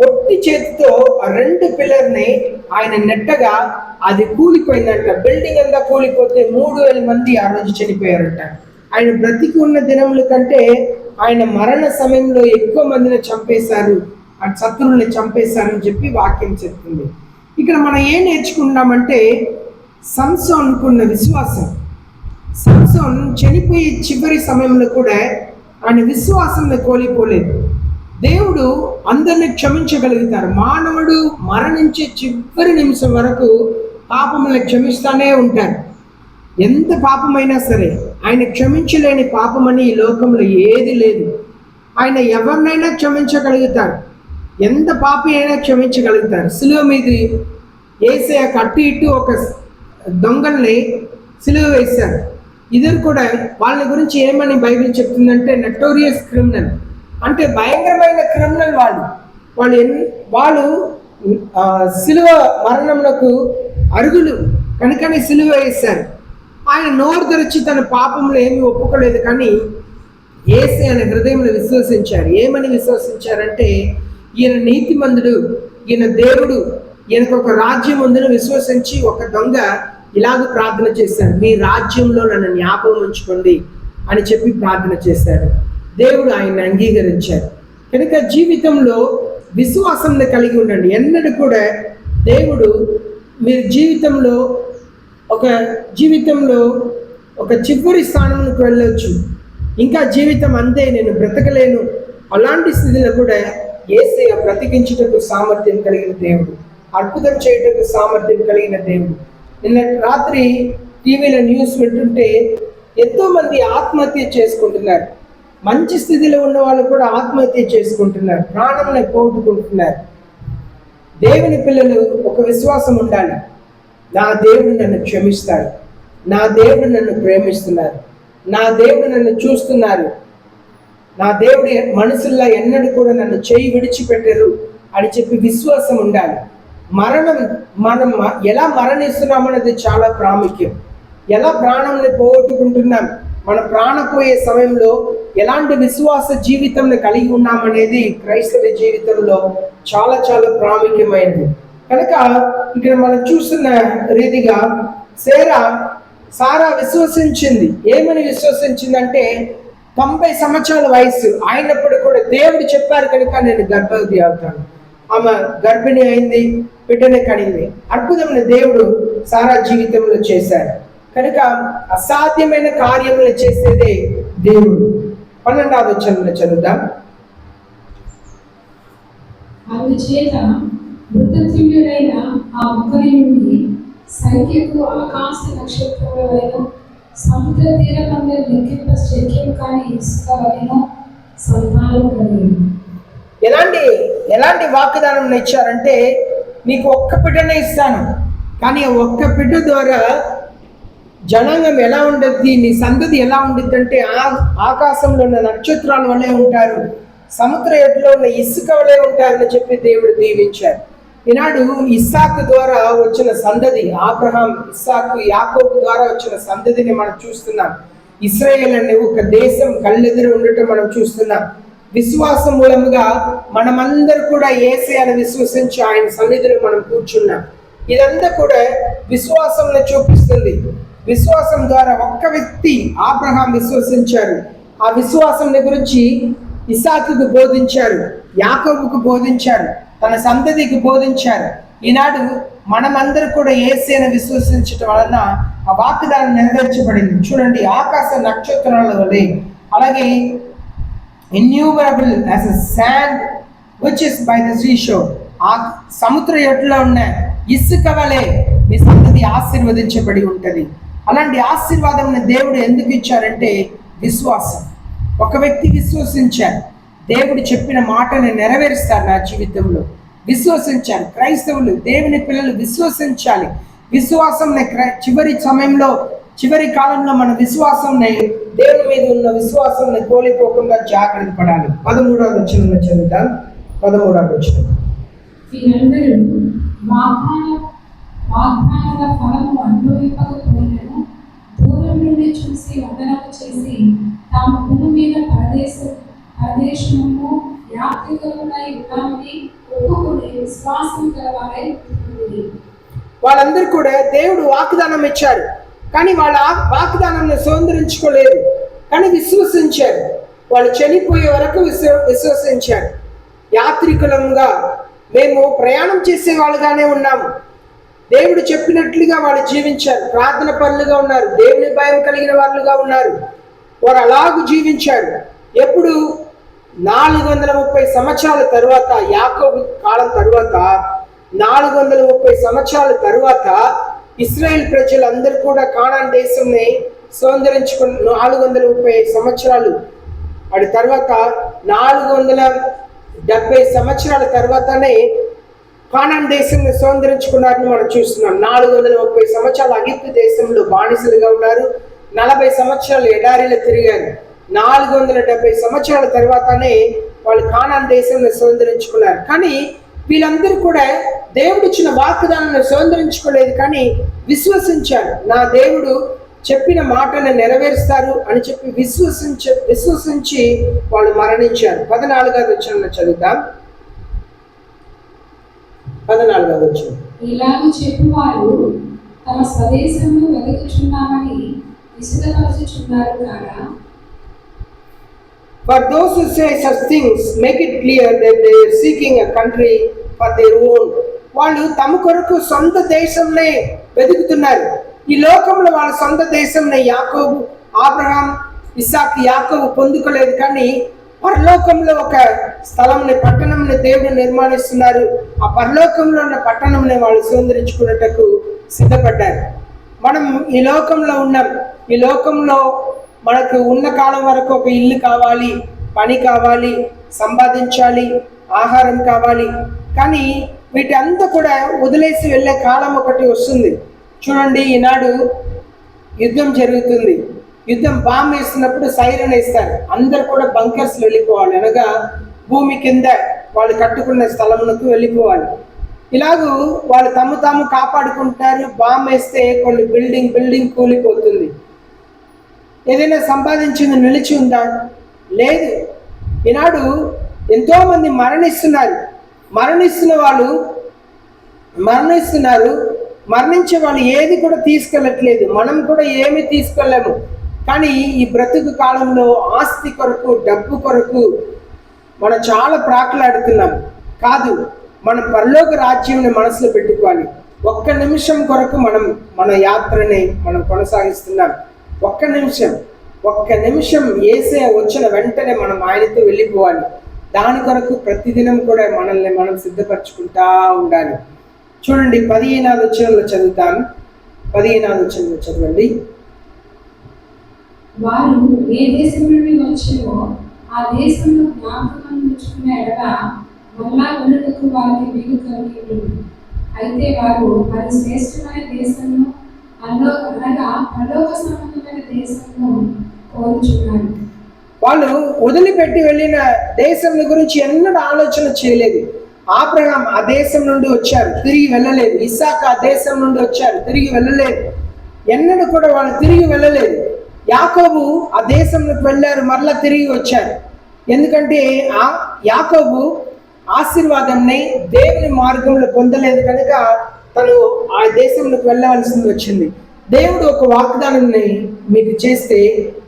ఒట్టి చేతితో ఆ రెండు పిల్లర్ని ఆయన నెట్టగా అది కూలిపోయిందంట. బిల్డింగ్ అంతా కూలిపోతే 3000 మంది ఆ రోజు చనిపోయారంట. ఆయన బ్రతికి ఉన్న దినముల కంటే ఆయన మరణ సమయంలో ఎక్కువ మందిని చంపేశారు, ఆ శత్రువుల్ని చంపేశారని చెప్పి వాక్యం చెప్తుంది. ఇక్కడ మనం ఏం నేర్చుకున్నామంటే సంసోనుకున్న విశ్వాసం. సంసోన్ చనిపోయే చివరి సమయంలో కూడా ఆయన విశ్వాసాన్ని కోల్పోలేదు. దేవుడు అందరిని క్షమించగలుగుతారు. మానవుడు మరణించే చివరి నిమిషం వరకు పాపములను క్షమిస్తానే ఉంటారు. ఎంత పాపమైనా సరే ఆయన క్షమించలేని పాపమని ఈ లోకంలో ఏది లేదు. ఆయన ఎవరినైనా క్షమించగలుగుతారు, ఎంత పాపి అయినా క్షమించగలుగుతారు. సిలువ మీద యేసయ్య అటు ఇటు ఒక దొంగల్ని సిలువ వేశారు. ఇద్దరు కూడా వాళ్ళ గురించి ఏమని బైబిల్ చెప్తుందంటే నటోరియస్ క్రిమినల్, అంటే భయంకరమైన క్రిమినల్ వాళ్ళు సిలువ మరణములకు అరుగులు కనుకని సిలువ వేశారు. ఆయన నోరు తెరిచి తన పాపంలో ఏమీ ఒప్పుకోలేదు, కానీ యేసయ్య అనే హృదయంలో విశ్వసించారు. ఏమని విశ్వసించారంటే ఈయన నీతిమంతుడు, ఈయన దేవుడు, ఈయనకు ఒక రాజ్యం ఉందని విశ్వసించి ఒక దొంగ ఇలాగ ప్రార్థన చేశారు, మీ రాజ్యంలో నన్ను జ్ఞాపకం ఉంచుకోండి అని చెప్పి ప్రార్థన చేశారు. దేవుడు ఆయన్ని అంగీకరించారు. కనుక జీవితంలో విశ్వాసాన్ని కలిగి ఉండండి. ఎన్నడూ కూడా దేవుడు మీరు జీవితంలో ఒక చివరి స్థానంలోకి వెళ్ళవచ్చు, ఇంకా జీవితం అంతే నేను బ్రతకలేను, అలాంటి స్థితిలో కూడా యేసయ్య బ్రతికించుటకు సామర్థ్యం కలిగిన దేవుడు, అద్భుతం చేయటకు సామర్థ్యం కలిగిన దేవుడు. నిన్న రాత్రి టీవీలో న్యూస్ వింటుంటే ఎంతోమంది ఆత్మహత్య చేసుకుంటున్నారు. మంచి స్థితిలో ఉన్న వాళ్ళు కూడా ఆత్మహత్య చేసుకుంటున్నారు, ప్రాణంని పోగొట్టుకుంటున్నారు. దేవుని పిల్లలు ఒక విశ్వాసం ఉండాలి, నా దేవుడు నన్ను క్షమిస్తాడు, నా దేవుడు నన్ను ప్రేమిస్తున్నారు, నా దేవుడు నన్ను చూస్తున్నారు, నా దేవుడు మనుషుల్లో ఎన్నడూ కూడా నన్ను చేయి విడిచిపెట్టరు అని చెప్పి విశ్వాసం ఉండాలి. మనం ఎలా మరణిస్తున్నామన్నది చాలా ప్రాముఖ్యం. ఎలా ప్రాణంని పోగొట్టుకుంటున్నాం, మన ప్రాణపోయే సమయంలో ఎలాంటి విశ్వాస జీవితంని కలిగి ఉన్నామనేది క్రైస్తవ జీవితంలో చాలా చాలా ప్రాముఖ్యమైనది. కనుక ఇక్కడ మనం చూస్తున్న రీతిగా సారా విశ్వసించింది. ఏమని విశ్వసించిందంటే 90 సంవత్సరాల వయసు అయినప్పుడు కూడా దేవుడు చెప్పారు కనుక నేను గర్భవతి అవుతాను. ఆమె గర్భిణి అయింది, బిడ్డని కనింది. అద్భుతమైన దేవుడు సారా జీవితంలో చేశారు. కనుక అసాధ్యమైన కార్యములు చేసేదే దేవుడు. 12వ వచనంలో చదువుదాం. అందుచేత మృతతుల్యుడైన ఆ ఒక్కరి నుండి సంఖ్యకు ఆకాశ నక్షత్రములైన సముద్ర తీరమందు లెక్కింప శక్యం కాని ఇసుక వలె సంతానం కలిగింది. ఎలాంటి వాగ్దానం ఇచ్చారంటే నీకు ఒక్క బిడ్డనే ఇస్తాను, కానీ ఒక్క బిడ్డ ద్వారా జనాంగం ఎలా ఉండద్ది, నీ సంతతి ఎలా ఉండిద్ది అంటే ఆకాశంలో ఉన్న నక్షత్రాల వల్లే ఉంటారు, సముద్ర ఎట్లో ఉన్న ఇసుక వల్లే ఉంటారని చెప్పి దేవుడు దీవించారు. ఈనాడు ఇస్సాకు ద్వారా వచ్చిన సంతతి, అబ్రహాం, ఇస్సాకు, యాకోబు ద్వారా వచ్చిన సంతతిని మనం చూస్తున్నాం. ఇశ్రాయేల్ అనే ఒక దేశం కళ్ళెదురు ఉండటం మనం చూస్తున్నాం. విశ్వాసం మూలముగా మనమందరూ కూడా యేసయ్యను విశ్వసించి ఆయన సన్నిధిలో మనం కూర్చున్నాం. ఇదంతా కూడా విశ్వాసంలో చూపిస్తుంది. విశ్వాసం ద్వారా ఒక్క వ్యక్తి అబ్రహాం విశ్వసించారు. ఆ విశ్వాసం గురించి ఇస్సాకుకు బోధించారు, యాకోబుకు బోధించారు, తన సంతతికి బోధించారు. ఈనాడు మనమందరూ కూడా యేసయ్యను విశ్వసించడం వలన ఆ వాగ్దానం నెరవేర్చబడింది. చూడండి, ఆకాశ నక్షత్రాల వలె, అలాగే innumerable as a sand which is by the seashore, ఆ సముద్ర ఎట్లో ఉన్న ఇసుక వలె మీ సంతతి ఆశీర్వదించబడి ఉంటుంది. అలాంటి ఆశీర్వాదం దేవుడు ఎందుకు ఇచ్చారంటే విశ్వాసం. ఒక వ్యక్తి విశ్వసించారు, దేవుడు చెప్పిన మాటని నెరవేరుస్తారు నా జీవితంలో. విశ్వసించారు. క్రైస్తవులు, దేవుని పిల్లలు విశ్వసించాలి. విశ్వాసం చివరి సమయంలో చివరి కాలంలో మన విశ్వాసంని, దేవుని మీద ఉన్న విశ్వాసంని కోల్పోకుండా జాగ్రత్త పడాలి. 13వ వచనంలో చదువుతాం. 13వ వచనం. వీరందరూ వాగ్దానాల ఫలము అనుభవింపకపోయినను దూరం నుండి చూసి వందనము చేసి తాము భూమి మీద పరదేశము యాత్రికులమై ఉన్నామని ఒప్పుకొని విశ్వాసం గలవారై ఉండిరి. వాళ్ళందరూ కూడా దేవుడు వాగ్దానం ఇచ్చారు, కానీ వాళ్ళ వాగ్దానాన్ని స్వతంత్రించుకోలేదు, కానీ విశ్వసించారు. వాళ్ళు చనిపోయే వరకు విశ్వసించారు. యాత్రికులంగా మేము ప్రయాణం చేసే వాళ్ళుగానే ఉన్నాము. దేవుడు చెప్పినట్లుగా వాళ్ళు జీవించారు. ప్రార్థన పరులుగా ఉన్నారు, దేవుని భయం కలిగిన వాళ్ళుగా ఉన్నారు. వారు అలాగూ జీవించారు. ఎప్పుడు 430 సంవత్సరాల తరువాత, యాకోబు కాలం తరువాత 430 సంవత్సరాల తరువాత ఇశ్రాయేల్ ప్రజలందరూ కూడా కానాన్ దేశంని స్వతంత్రించుకున్న 430 సంవత్సరాలు వాడి తర్వాత 470 సంవత్సరాల తర్వాతనే కానాన్ దేశంని స్వతంత్రించుకున్నారని మనం చూస్తున్నాం. 430 సంవత్సరాలు అగిప్తు దేశంలో బానిసలుగా ఉన్నారు. 40 సంవత్సరాలు ఎడారిలో తిరిగారు. 470 సంవత్సరాల తర్వాతనే వాళ్ళు కానాన్ దేశంని స్వతంత్రించుకున్నారు. కానీ వీళ్ళందరూ కూడా దేవుడు ఇచ్చిన వాగ్దానాన్ని స్వతంత్రించుకోలేదు, కానీ విశ్వసించారు. నా దేవుడు చెప్పిన మాటను నెరవేరుస్తారు అని చెప్పి విశ్వసించి వాళ్ళు మరణించారు. 14వ వచనంలో చదువుతాం. 14వ వచనం. ఇలాగూ చెప్పువారు తమ స్వదేశంలో వెతుకుచున్నామని విసుగపరచుచున్నారు కాగా, For those who say such things, make it clear that they are seeking a country for their own. వాళ్ళు తమ కొరకు సొంత దేశంనే వెతుకుతున్నారు. ఈ లోకంలో వాళ్ళ సొంత దేశంనే యాకోబు, అబ్రహాం, ఇస్సాకు, యాకోబు పొందుకోలేదు, కానీ పరలోకంలో ఒక స్థలంని, పట్టణంని దేవుడు నిర్మాణిస్తున్నారు. ఆ పరలోకంలో ఉన్న పట్టణంని వాళ్ళు స్వతంత్రించుకున్నట్టుకు సిద్ధపడ్డారు. మనం ఈ లోకంలో ఉన్నాం. ఈ లోకంలో మనకు ఉన్న కాలం వరకు ఒక ఇల్లు కావాలి, పని కావాలి, సంపాదించాలి, ఆహారం కావాలి. కానీ వీటంతా కూడా వదిలేసి వెళ్ళే కాలం ఒకటి వస్తుంది. చూడండి, ఈనాడు యుద్ధం జరుగుతుంది. యుద్ధం బాంబు వేస్తున్నప్పుడు సైరన్ వేస్తారు. అందరు కూడా బంకర్స్ వెళ్ళిపోవాలి, అనగా భూమి కింద వాళ్ళు కట్టుకున్న స్థలంలోకి వెళ్ళిపోవాలి. ఇలాగూ వాళ్ళు తాము కాపాడుకుంటారు. బాంబు వేస్తే కొన్ని బిల్డింగ్ కూలిపోతుంది. ఏదైనా సంపాదించింది నిలిచి ఉందా? లేదు. ఈనాడు ఎంతోమంది మరణించే వాళ్ళు ఏది కూడా తీసుకెళ్ళట్లేదు. మనం కూడా ఏమీ తీసుకెళ్ళము. కానీ ఈ బ్రతుకు కాలంలో ఆస్తి కొరకు, డబ్బు కొరకు మనం చాలా ప్రాకులాడుతున్నాం. కాదు, మనం పరలోక రాజ్యంని మనసులో పెట్టుకోవాలి. ఒక్క నిమిషం కొరకు మన యాత్రని మనం కొనసాగిస్తున్నాం. ఒక్క నిమిషం యేసయ్య వచ్చిన వెంటనే మనం ఆయనతో వెళ్ళిపోవాలి. దాని కొరకు ప్రతిదినం కూడా మనల్ని మనం సిద్ధపరచుకుంటా ఉండాలి. చూడండి, 15వ వచనంలో చదువుతాను. 15వ వచనంలో చదవండి. వారు ఏ దేశం నుండి వచ్చారో ఆ దేశంలో జ్ఞాపకం ఉంచుకునే ఎడల మళ్ళా వెళ్ళటకు వారికి వీలు కలిగి, అయితే వారు వారి శ్రేష్టమైన దేశంలో అనగా పరలోక సంబంధమైన దేశంలో కోరుచున్నారు. వాళ్ళు వదిలిపెట్టి వెళ్ళిన దేశం గురించి ఎన్నడూ ఆలోచన చేయలేదు. అబ్రహాం ఆ దేశం నుండి వచ్చారు, తిరిగి వెళ్ళలేదు. ఇస్సాకు ఆ దేశం నుండి వచ్చారు, తిరిగి వెళ్ళలేదు. ఎన్నడూ కూడా వాళ్ళు తిరిగి వెళ్ళలేదు. యాకోబు ఆ దేశంలోకి వెళ్ళారు, మరలా తిరిగి వచ్చారు. ఎందుకంటే ఆ యాకోబు ఆశీర్వాదంని దేవుని మార్గంలో పొందలేదు కనుక తను ఆ దేశంలోకి వెళ్ళవలసి వచ్చింది. దేవుడు ఒక వాగ్దానాన్ని మీకు చేస్తే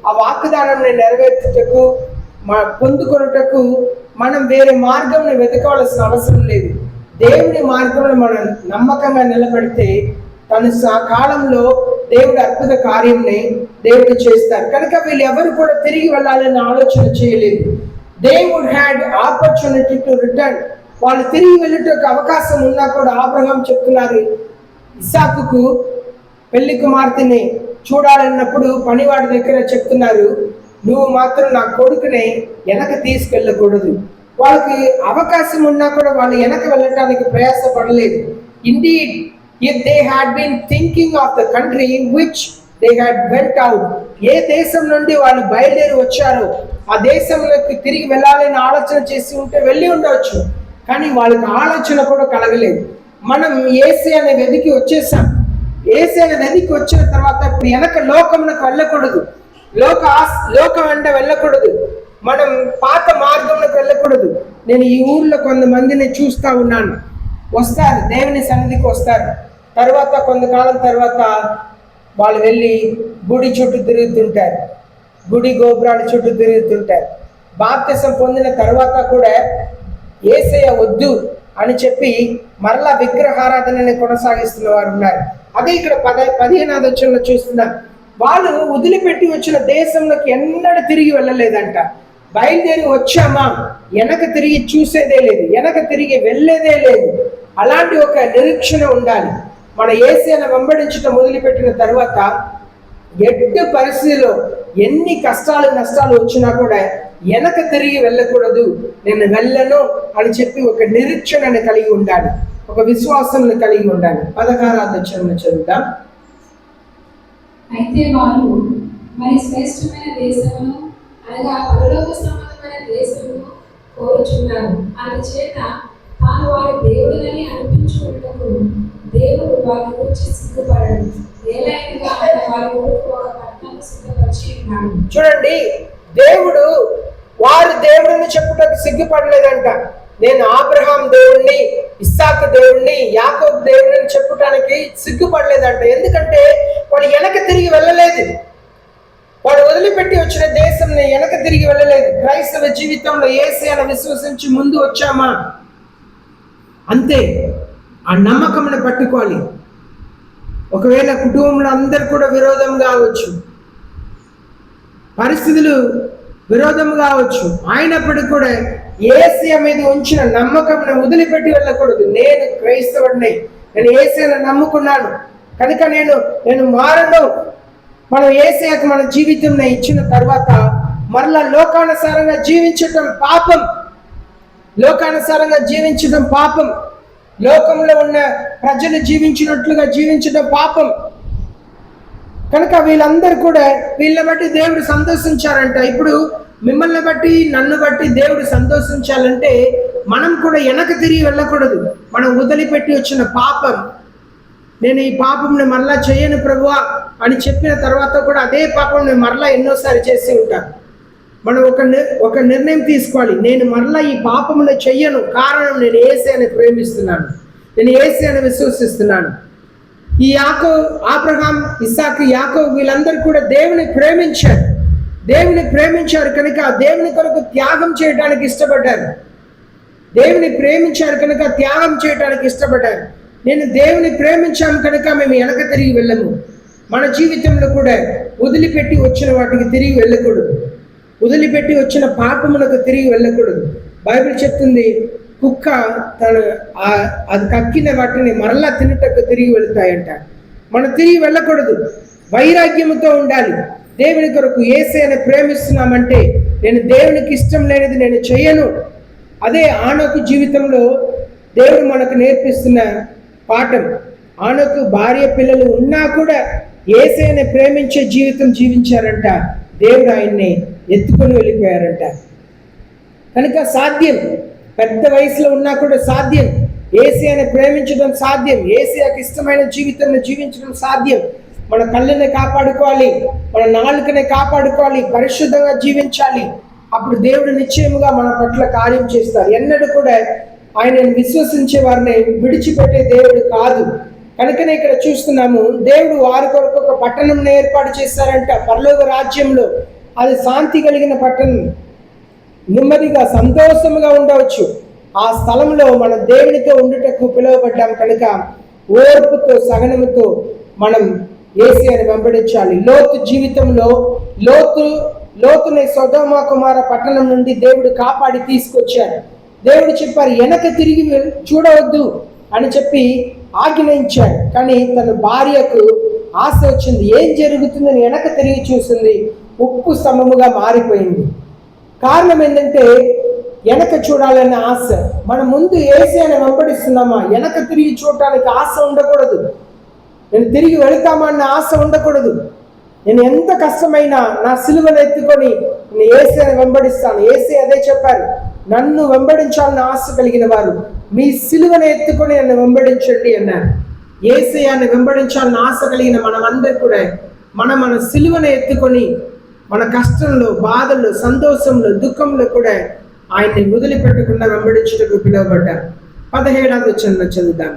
ఆ వాగ్దానాన్ని నెరవేర్చుటకు, పొందుకొనుటకు మనం వేరే మార్గంని వెతకవలసిన అవసరం లేదు. దేవుని మార్గంలో మనం నమ్మకంగా నిలబడితే తను ఆ కాలంలో దేవుడు అద్భుత కార్యంని దేవుడు చేస్తారు. కనుక వీళ్ళు ఎవరు కూడా తిరిగి వెళ్ళాలని ఆలోచన చేయలేదు. They would had opportunity to return. వాళ్ళు తిరిగి వెళ్ళేటకు అవకాశం ఉన్నా కూడా అబ్రహాం చెప్తున్నారు, ఇస్సాకుకు పెళ్లి కుమార్తెని చూడాలన్నప్పుడు పనివాడి దగ్గర చెప్తున్నారు, నువ్వు మాత్రం నా కొడుకుని వెనక తీసుకెళ్ళకూడదు. వాళ్ళకి అవకాశం ఉన్నా కూడా వాళ్ళు వెనక వెళ్ళటానికి ప్రయాసపడలేదు. Indeed, if they had been thinking of the country which they had went out. ఏ దేశం నుండి వాళ్ళు బయలుదేరి వచ్చారో ఆ దేశంలోకి తిరిగి వెళ్ళాలని ఆలోచన చేసి ఉంటే వెళ్ళి ఉండవచ్చు, కానీ వాళ్ళకి ఆలోచన కూడా కలగలేదు. మనం యేసయ్యని వెతికి వచ్చేసాం. యేసయ్యని వెతికి వచ్చిన తర్వాత ఇప్పుడు వెనక లోకమునకు వెళ్ళకూడదు, లోకం వెంట వెళ్ళకూడదు, మనం పాత మార్గంలోకి వెళ్ళకూడదు. నేను ఈ ఊర్లో కొంతమందిని చూస్తూ ఉన్నాను, వస్తారు దేవుని సన్నిధికి వస్తారు, తర్వాత కొంతకాలం తర్వాత వాళ్ళు వెళ్ళి గుడి చుట్టూ తిరుగుతుంటారు, గుడి గోపురాల చుట్టూ తిరుగుతుంటారు. బాప్తిసం పొందిన తర్వాత కూడా యేసయ్య వద్దు అని చెప్పి మరలా విగ్రహారాధనని కొనసాగిస్తున్న వారు ఉన్నారు. అదే ఇక్కడ 15వ వచనంలో చూస్తున్నాం. వాళ్ళు వదిలిపెట్టి వచ్చిన దేశంలోకి ఎన్నడూ తిరిగి వెళ్ళలేదంట. బయలుదేరి వచ్చామా, వెనక తిరిగి చూసేదే లేదు, వెనక తిరిగి వెళ్ళేదే లేదు. అలాంటి ఒక నిరీక్షణ ఉండాలి. మన యేసయ్యను వెంబడించడం మొదలుపెట్టిన తర్వాత ఎట్టి పరిస్థితిలో ఎన్ని కష్టాలు నష్టాలు వచ్చినా కూడా వెనక తిరిగి వెళ్ళకూడదు. నేను వెళ్ళను అని చెప్పి ఒక నిరీక్షణని కలిగి ఉండాలి, ఒక విశ్వాసం కలిగి ఉండాలి. 16వ వచనం చదువుతాం. అయితే వారు మరి శ్రేష్టమైన దేశమును అనగా పరలోక సంబంధమైన దేశమును కోరుచున్నారు. అందుచేత తాను వారి దేవుడినని అనిపించుకున్నప్పుడు దేవుడు వారి గురించి సిగ్గుపడడు. ఏలైనగా ఆయన వారి కొరకు ఒక పట్టణం సిద్ధపరిచి ఉన్నాడు. చూడండి, దేవుడు వారి దేవుడిని చెప్పుటకు సిగ్గుపడలేదంట. నేను అబ్రహాం దేవుణ్ణి, ఇస్సాకు దేవుణ్ణి, యాకోబు దేవుడిని చెప్పుటానికి సిగ్గుపడలేదంట. ఎందుకంటే వాడు వెనక తిరిగి వెళ్ళలేదు, వాడు వదిలిపెట్టి వచ్చిన దేశంని వెనక తిరిగి వెళ్ళలేదు. క్రైస్తవ జీవితంలో యేసయ్యను విశ్వసించి ముందు వచ్చామా అంతే, ఆ నమ్మకమును పట్టుకోవాలి. ఒకవేళ కుటుంబంలో అందరు కూడా విరోధం కావచ్చు, పరిస్థితులు విరోధం కావచ్చు, అయినప్పటికీ కూడా యేసయ్య మీద ఉంచిన నమ్మకమును వదిలిపెట్టి వెళ్ళకూడదు. నేను క్రైస్తవుడిని, నేను యేసయ్యను నమ్ముకున్నాను కనుక నేను మారను. మనం యేసయ్యకు మన జీవితంలో ఇచ్చిన తర్వాత మరలా లోకానుసారంగా జీవించటం పాపం, లోకానుసారంగా జీవించడం పాపం, లోకంలో ఉన్న ప్రజలు జీవించినట్లుగా జీవించడం పాపం. కనుక వీళ్ళందరూ కూడా వీళ్ళని బట్టి దేవుడు సంతోషించారంట. ఇప్పుడు మిమ్మల్ని బట్టి నన్ను బట్టి దేవుడు సంతోషించాలంటే మనం కూడా వెనక తిరిగి వెళ్ళకూడదు. మనం వదిలిపెట్టి వచ్చిన పాపం, నేను ఈ పాపంని మరలా చేయను ప్రభువా అని చెప్పిన తర్వాత కూడా అదే పాపం నేను మరలా ఎన్నోసారి చేసి ఉంటాను. మనం ఒక నిర్ణయం తీసుకోవాలి, నేను మరలా ఈ పాపమును చెయ్యను. కారణం నేను యేసయ్యను ప్రేమిస్తున్నాను, నేను యేసయ్యను విశ్వసిస్తున్నాను. ఈ అబ్రహాం, ఇస్సాకు, యాకోబు వీళ్ళందరూ కూడా దేవుని ప్రేమించారు కనుక దేవుని కొరకు త్యాగం చేయడానికి ఇష్టపడ్డారు. దేవుని ప్రేమించారు కనుక త్యాగం చేయడానికి ఇష్టపడ్డారు. నేను దేవుని ప్రేమించాము కనుక మేము వెనక తిరిగి వెళ్ళము. మన జీవితంలో కూడా వదిలిపెట్టి వచ్చిన వాటికి తిరిగి వెళ్ళకూడదు, వదిలిపెట్టి వచ్చిన పాపములకు తిరిగి వెళ్ళకూడదు. బైబిల్ చెప్తుంది, కుక్క అది కక్కిన వాటిని మరలా తినుటకు తిరిగి వెళుతాయంట. మనం తిరిగి వెళ్ళకూడదు, వైరాగ్యముతో ఉండాలి. దేవుని కొరకు యేసయ్యను ప్రేమిస్తున్నామంటే నేను దేవునికి ఇష్టం లేనిది నేను చేయను. అదే ఆనోకు జీవితంలో దేవుడు మనకు నేర్పిస్తున్న పాఠం. ఆనోకు భార్య పిల్లలు ఉన్నా కూడా యేసయ్యను ప్రేమించే జీవితం జీవించారంట. దేవుడు ఆయన్ని ఎత్తుకొని వెళ్ళిపోయారంట. కనుక సాధ్యం, పెద్ద వయసులో ఉన్నా కూడా సాధ్యం. యేసయ్యను ప్రేమించడం సాధ్యం, యేసయ్యకు ఇష్టమైన జీవితాన్ని జీవించడం సాధ్యం. మన కళ్ళని కాపాడుకోవాలి, మన నాలుకని కాపాడుకోవాలి, పరిశుద్ధంగా జీవించాలి. అప్పుడు దేవుడు నిశ్చయముగా మన పట్ల కార్యం చేస్తారు. ఎన్నడూ కూడా ఆయనను విశ్వసించే వారిని విడిచిపెట్టే దేవుడు కాదు. కనుకనే ఇక్కడ చూస్తున్నాము, దేవుడు వారి కొరకు ఒక పట్టణం ఏర్పాటు చేశారంట పరలోక రాజ్యంలో. అది శాంతి కలిగిన పట్టణం, నెమ్మదిగా సంతోషముగా ఉండవచ్చు. ఆ స్థలంలో మన దేవునితో ఉండుటకు పిలువబడ్డాం కనుక ఓర్పుతో సహనముతో మనం యేసయ్యను వెంబడించాలి. లోతు జీవితంలో లోతుని సొదొమ కుమార పట్టణం నుండి దేవుడు కాపాడి తీసుకొచ్చారు. దేవుడు చెప్పారు వెనక తిరిగి చూడవద్దు అని చెప్పి ఆజ్ఞయించాడు. కానీ తన భార్యకు ఆశ వచ్చింది, ఏం జరుగుతుందని వెనక తిరిగి చూసింది, ఉప్పు స్తంభముగా మారిపోయింది. కారణం ఏంటంటే వెనక చూడాలన్న ఆశ. మన ముందు యేసయ్యను వెంబడిస్తున్నామా, వెనక తిరిగి చూడటానికి ఆశ ఉండకూడదు. నేను తిరిగి వెళతామా అన్న ఆశ ఉండకూడదు. నేను ఎంత కష్టమైనా నా సిలువను ఎత్తుకొని నేను యేసుని వెంబడిస్తాను. యేసు అదే చెప్పారు, నన్ను వెంబడించాలని ఆశ కలిగిన వారు మీ సిలువను ఎత్తుకొని నన్ను వెంబడించండి అన్నారు. యేసయ్యను వెంబడించాలని ఆశ కలిగిన మనమందరూ కూడా మన సిలువను ఎత్తుకొని మన కష్టంలో, బాధల్లో, సంతోషంలో, దుఃఖంలో కూడా ఆయన్ని వదిలిపెట్టకుండా వెంబడించుటకు పిలువబడ్డారు. 17వ వచనం చదువుదాం.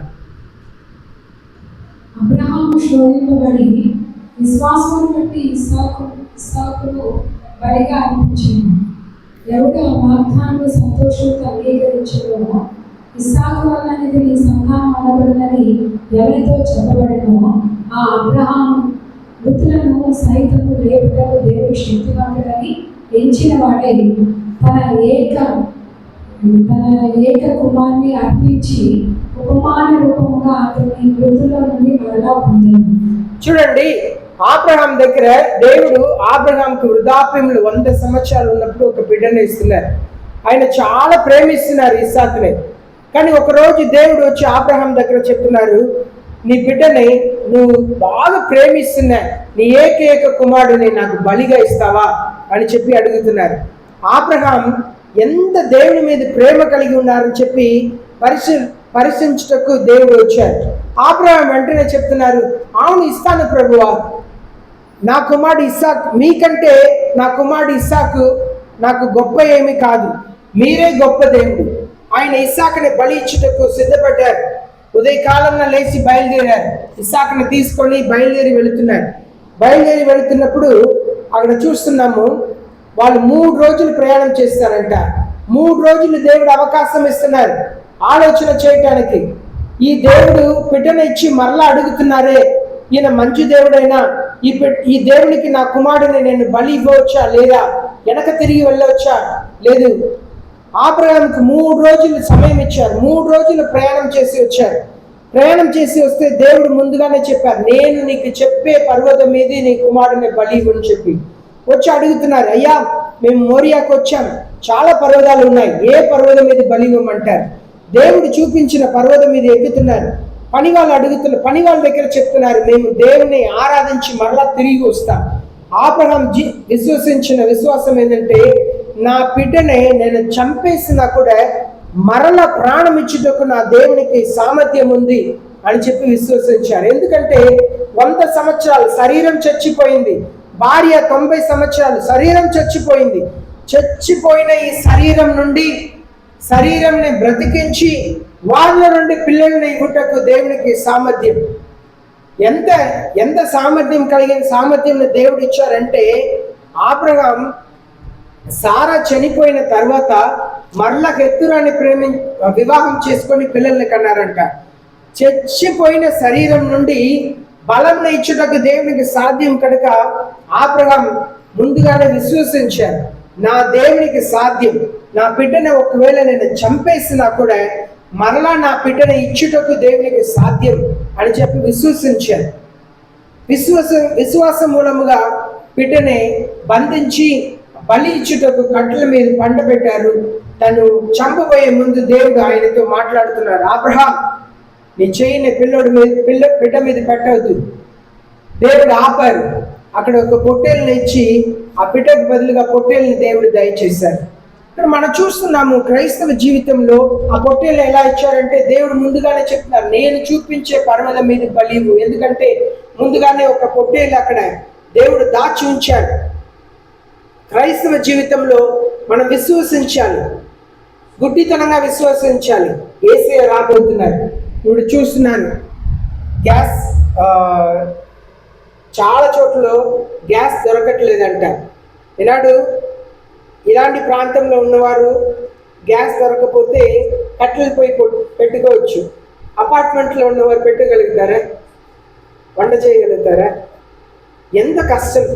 అబ్రహాము శోధింపబడి విశ్వాసమును బట్టి ఇస్సాకును బలిగా అర్పించెను. ఎవడు ఆ వాగ్దానము సంతోషంతో అంగీకరించెనో, ఇస్సాకు వలన నీ సంతానం అనబడినది ఎవరితో చెప్పబడినో, ఆ అబ్రహాము మృతులను సైతము లేపుటకు దేవుడు శక్తివంతుడని ఎంచిన వాడే తన ఏక కుమార్ని అర్పించి ఉపమాన రూపంగా అతని మృతుల నుండి మరలా పొందాను. చూడండి, ఆబ్రహాం దగ్గర దేవుడు ఆబ్రహాంకు వృద్ధాప్యంలో 100 సంవత్సరాలు ఉన్నప్పుడు ఒక బిడ్డను ఇస్తున్నారు. ఆయన చాలా ప్రేమిస్తున్నారు ఇస్సాకుని. కానీ ఒకరోజు దేవుడు వచ్చి ఆబ్రహాం దగ్గర చెప్తున్నారు, నీ బిడ్డని నువ్వు బాగా ప్రేమిస్తున్నా, నీ ఏకైక కుమారుడిని నాకు బలిగా ఇస్తావా అని చెప్పి అడుగుతున్నారు. ఆబ్రహాం ఎంత దేవుని మీద ప్రేమ కలిగి ఉన్నారని చెప్పి పరిశీలించుటకు దేవుడు వచ్చారు. ఆబ్రహాం వెంటనే చెప్తున్నారు, అవును ఇస్తాను ప్రభువా, నా కుమారుడు ఇస్సాకు మీకంటే నా కుమారుడు ఇస్సాకు నాకు గొప్ప ఏమీ కాదు, మీరే గొప్ప దేవుడు. ఆయన ఇస్సాకుని బలి ఇచ్చుటకు సిద్ధపడ్డారు. ఉదయకాలంలో లేచి బయలుదేరారు. ఇస్సాకుని తీసుకొని బయలుదేరి వెళుతున్నప్పుడు అక్కడ చూస్తున్నాము, వాళ్ళు 3 రోజులు ప్రయాణం చేస్తారంట. 3 రోజులు దేవుడు అవకాశం ఇస్తున్నారు ఆలోచన చేయటానికి. ఈ దేవుడు బిడ్డను ఇచ్చి మరలా అడుగుతున్నారే, ఈయన మంచి దేవుడైనా ఈ దేవునికి నా కుమారుడిని నేను బలి ఇవ్వవచ్చా లేదా, వెనక తిరిగి వెళ్ళవచ్చా లేదు. ఆబ్రహాముకు 3 రోజులు సమయం ఇచ్చారు. 3 రోజులు ప్రయాణం చేసి వచ్చారు. ప్రయాణం చేసి వస్తే దేవుడు ముందుగానే చెప్పారు, నేను నీకు చెప్పే పర్వతం మీద నీ కుమారుడిని బలి ఇవ్వని చెప్పి వచ్చి అడుగుతున్నారు, అయ్యా మేము మోరియాకు వచ్చాం, చాలా పర్వతాలు ఉన్నాయి, ఏ పర్వతం మీద బలి ఇవ్వమంటారు. దేవుడు చూపించిన పర్వతం మీద ఎక్కుతున్నారు. పని వాళ్ళ దగ్గర చెప్తున్నారు, మేము దేవుని ఆరాధించి మరలా తిరిగి వస్తాం. ఆబ్రహాం విశ్వసించిన విశ్వాసం ఏంటంటే, నా బిడ్డని నేను చంపేసినా కూడా మరల ప్రాణం ఇచ్చుటకు నా దేవునికి సామర్థ్యం ఉంది అని చెప్పి విశ్వసించారు. ఎందుకంటే 100 సంవత్సరాలు శరీరం చచ్చిపోయింది, భార్య 90 సంవత్సరాలు శరీరం చచ్చిపోయింది. చచ్చిపోయిన ఈ శరీరంని బ్రతికించి వాళ్ళ నుండి పిల్లల్ని ఇవ్వటకు దేవునికి సామర్థ్యం. ఎంత సామర్థ్యం కలిగిన సామర్థ్యం దేవుడు ఇచ్చారంటే, ఆబ్రహాం సారా చనిపోయిన తర్వాత మరలా హెత్తురాన్ని వివాహం చేసుకొని పిల్లల్ని కన్నారంట. చచ్చిపోయిన శరీరం నుండి బలం ఇచ్చుటకు దేవునికి సాధ్యం కనుక ఆబ్రహాం ముందుగానే విశ్వసించారు, నా దేవునికి సాధ్యం, నా బిడ్డను ఒకవేళ నేను చంపేసినా కూడా మరలా నా బిడ్డను ఇచ్చుటకు దేవునికి సాధ్యం అని చెప్పి విశ్వసించారు. విశ్వాసం మూలముగా బిడ్డని బంధించి బలి ఇచ్చుటకు కట్టెల మీద పండబెట్టారు. తను చంపబోయే ముందు దేవుడు ఆయనతో మాట్లాడుతున్నారు, అబ్రహాం నీ చేయిని బిడ్డ మీద పెట్టవద్దు. దేవుడు ఆపారు. అక్కడ ఒక పొట్టేలుని ఇచ్చి ఆ బిడ్డకు బదులుగా పొట్టేలుని దేవుడు దయచేశారు. ఇక్కడ మనం చూస్తున్నాము క్రైస్తవ జీవితంలో ఆ పొట్టేలు ఎలా ఇచ్చారంటే, దేవుడు ముందుగానే చెప్తున్నారు, నేను చూపించే పర్వతం మీద బలి ఇవ్వు. ఎందుకంటే ముందుగానే ఒక పొట్టేలు అక్కడ దేవుడు దాచి ఉంచాడు. క్రైస్తవ జీవితంలో మనం విశ్వసించాలి, గుడ్డితనంగా విశ్వసించాలి. యేసయ్య రాబోతున్నారు. ఇప్పుడు చూస్తున్నాను గ్యాస్ చాలా చోట్ల గ్యాస్ దొరకట్లేదంట. ఈనాడు ఇలాంటి ప్రాంతంలో ఉన్నవారు గ్యాస్ దొరకకపోతే కట్టెలు పొయ్యి పెట్టుకోవచ్చు. అపార్ట్మెంట్లో ఉన్నవారు పెట్టగలుగుతారా? వంట చేయగలుగుతారా? ఎంత కష్టం.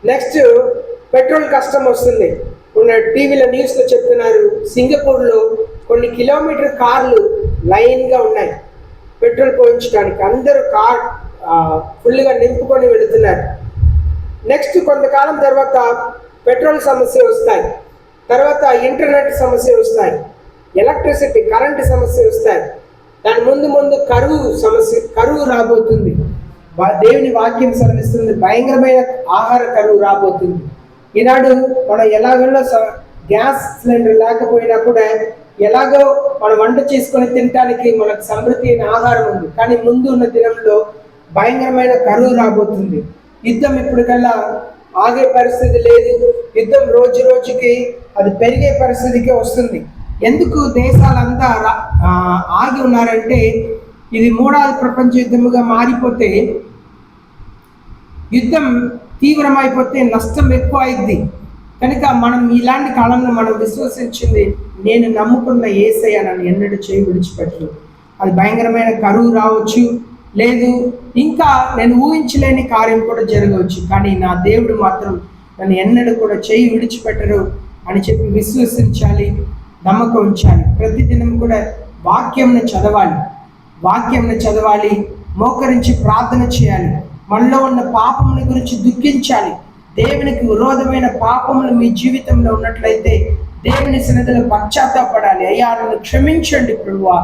నెక్స్ట్ పెట్రోల్ కష్టం వస్తుంది. ఉన్న టీవీలో న్యూస్లో చెప్తున్నారు, సింగపూర్లో కొన్ని కిలోమీటర్ కార్లు లైన్గా ఉన్నాయి పెట్రోల్ పోయించడానికి. అందరూ కార్ ఫుల్గా నింపుకొని వెళుతున్నారు. నెక్స్ట్ కొంతకాలం తర్వాత పెట్రోల్ సమస్య వస్తాయి, తర్వాత ఇంటర్నెట్ సమస్య వస్తాయి, ఎలక్ట్రిసిటీ కరెంటు సమస్య వస్తాయి. దాని ముందు కరువు రాబోతుంది. దేవుని వాక్యం సెలవిస్తుంది, భయంకరమైన ఆహార కరువు రాబోతుంది. ఈనాడు మనం ఎలాగో గ్యాస్ సిలిండర్ లేకపోయినా కూడా ఎలాగో మనం వంట చేసుకొని తినడానికి మనకు సమృద్ధి అయిన ఆహారం ఉంది. కానీ ముందు ఉన్న దినంలో భయంకరమైన కరువు రాబోతుంది. యుద్ధం ఇప్పటికల్లా ఆగే పరిస్థితి లేదు. యుద్ధం రోజు రోజుకి అది పెరిగే పరిస్థితికి వస్తుంది. ఎందుకు దేశాలంతా ఆగి ఉన్నారంటే, ఇది మూడవ ప్రపంచ యుద్ధముగా మారిపోతే, యుద్ధం తీవ్రమైపోతే నష్టం ఎక్కువ అయింది. కనుక మనం ఇలాంటి కాలంలో మనం విశ్వసించింది, నేను నమ్ముకున్న యేసయ్య నన్ను ఎన్నడూ చేయి విడిచిపెట్టరు. అది భయంకరమైన కరువు రావచ్చు, లేదు ఇంకా నేను ఊహించలేని కార్యం కూడా జరగవచ్చు. కానీ నా దేవుడు మాత్రం నన్ను ఎన్నడూ కూడా చేయి విడిచిపెట్టరు అని చెప్పి విశ్వసించాలి, నమ్మకం ఉంచాలి. ప్రతిదినం కూడా వాక్యంను చదవాలి, మోకరించి ప్రార్థన చేయాలి. మనలో ఉన్న పాపముల గురించి దుఃఖించాలి. దేవునికి విరోధమైన పాపములు మీ జీవితంలో ఉన్నట్లయితే దేవుని సన్నిధిలో పశ్చాత్తాపడాలి. అయ్యా నన్ను క్షమించండి ప్రభువా,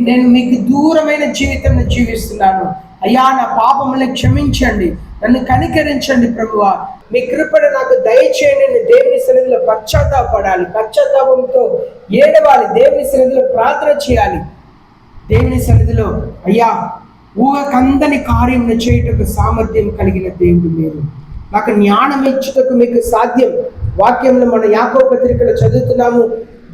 నేను మీకు దూరమైన జీవితం జీవిస్తున్నాను. అయ్యా నా పాపములను క్షమించండి, నన్ను కనికరించండి ప్రభువా, మీ కృపను నాకు దయచేయండి. నేను దేవుని సన్నిధిలో పశ్చాత్తాపడాలి, పశ్చాత్తాపంతో ఏడవాలి, దేవుని సన్నిధిలో ప్రార్థన చేయాలి. దేవుని సన్నిధిలో అయ్యా ఊహకందని కార్యం చేయుటకు సామర్థ్యం కలిగిన దేవుడు మీరు, నాకు జ్ఞానం ఇచ్చుటకు మీకు సాధ్యం. వాక్యంలో మన యాకోబు పత్రికలో చదువుతున్నాము,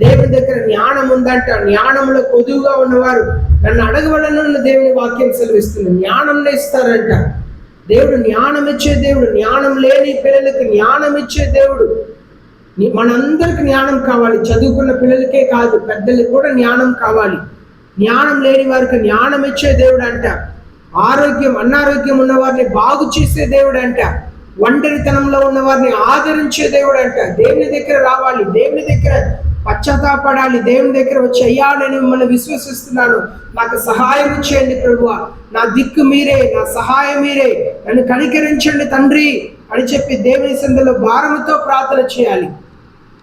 దేవుని దగ్గర జ్ఞానం ఉందంట. జ్ఞానంలో కొదువుగా ఉన్నవారు నన్ను అడగవలనని దేవుని వాక్యం సెలవిస్తుంది. జ్ఞానంలో ఇస్తారంట. దేవుడు జ్ఞానం ఇచ్చే దేవుడు. జ్ఞానం లేని పిల్లలకి జ్ఞానం ఇచ్చే దేవుడు. మనందరికి జ్ఞానం కావాలి. చదువుకున్న పిల్లలకే కాదు, పెద్దలకు కూడా జ్ఞానం కావాలి. జ్ఞానం లేని వారికి జ్ఞానం ఇచ్చే దేవుడు అంట. అనారోగ్యం ఉన్న వారిని బాగు చేసే దేవుడు అంట. ఒంటరితనంలో ఉన్న వారిని ఆదరించే దేవుడు అంట. దేవుని దగ్గర రావాలి, దేవుని దగ్గర పశ్చాత్తాపడాలి, దేవుని దగ్గర వచ్చి అయ్యా నేను మిమ్మల్ని విశ్వసిస్తున్నాను, నాకు సహాయం చేయండి ప్రభువా, నా దిక్కు మీరే, నా సహాయం మీరే, నన్ను కనికరించండి తండ్రి అని చెప్పి దేవుని సన్నిధిలో భారముతో ప్రార్థన చేయాలి.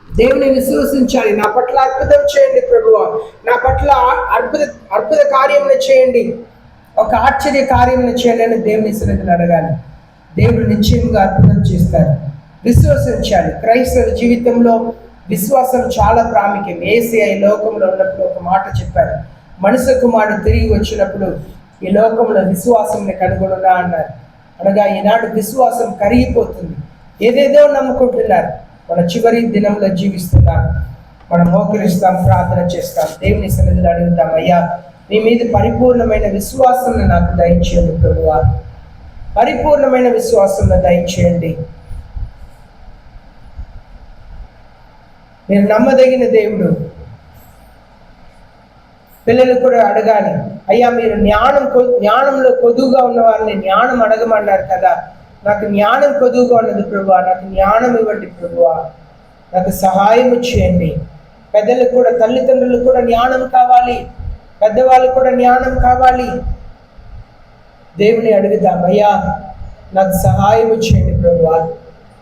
దేవుని విశ్వసించాలి. నా పట్ల అద్భుతం చేయండి ప్రభువా, నా పట్ల అద్భుత కార్యం చేయండి, ఒక ఆశ్చర్య కార్యం చేయండి అని దేవుని సన్నిధిలో అడగాలి. దేవుడు నిశ్చయంగా అద్భుతం చేస్తారు. విశ్వసించాలి. క్రైస్తవ జీవితంలో విశ్వాసం చాలా ప్రాముఖ్యం. యేసయ్య ఈ లోకంలో ఉన్నప్పుడు ఒక మాట చెప్పారు, మనుష్య కుమారుడు తిరిగి వచ్చినప్పుడు ఈ లోకంలో విశ్వాసంని కనుగొనునా అన్నారు. అనగా ఈనాడు విశ్వాసం కరిగిపోతుంది. ఏదేదో నమ్ముకుంటున్నారు. మన చివరి దినంలో జీవిస్తున్నాం. మనం మోకరిస్తాం, ప్రార్థన చేస్తాం, దేవుని సన్నిధిలో అడుగుతాం, అయ్యా మీ మీద పరిపూర్ణమైన విశ్వాసం నాకు దయచేయండి ప్రభువా, పరిపూర్ణమైన విశ్వాసం దయచేయండి. మీరు నమ్మదగిన దేవుడు. పిల్లలు కూడా అడగాలి, అయ్యా మీరు జ్ఞానంలో కొదువుగా ఉన్న వారిని జ్ఞానం అడగమన్నారు కదా, నాకు జ్ఞానం కొదువుగా ఉన్నది ప్రభువా, నాకు జ్ఞానం ఇవ్వండి ప్రభువా, నాకు సహాయం చేయండి. పెద్దలకు కూడా, తల్లిదండ్రులకు కూడా జ్ఞానం కావాలి, పెద్దవాళ్ళకు కూడా జ్ఞానం కావాలి. దేవుని అడుగుతాం, అయ్యా నాకు సహాయం చేయండి ప్రభువా,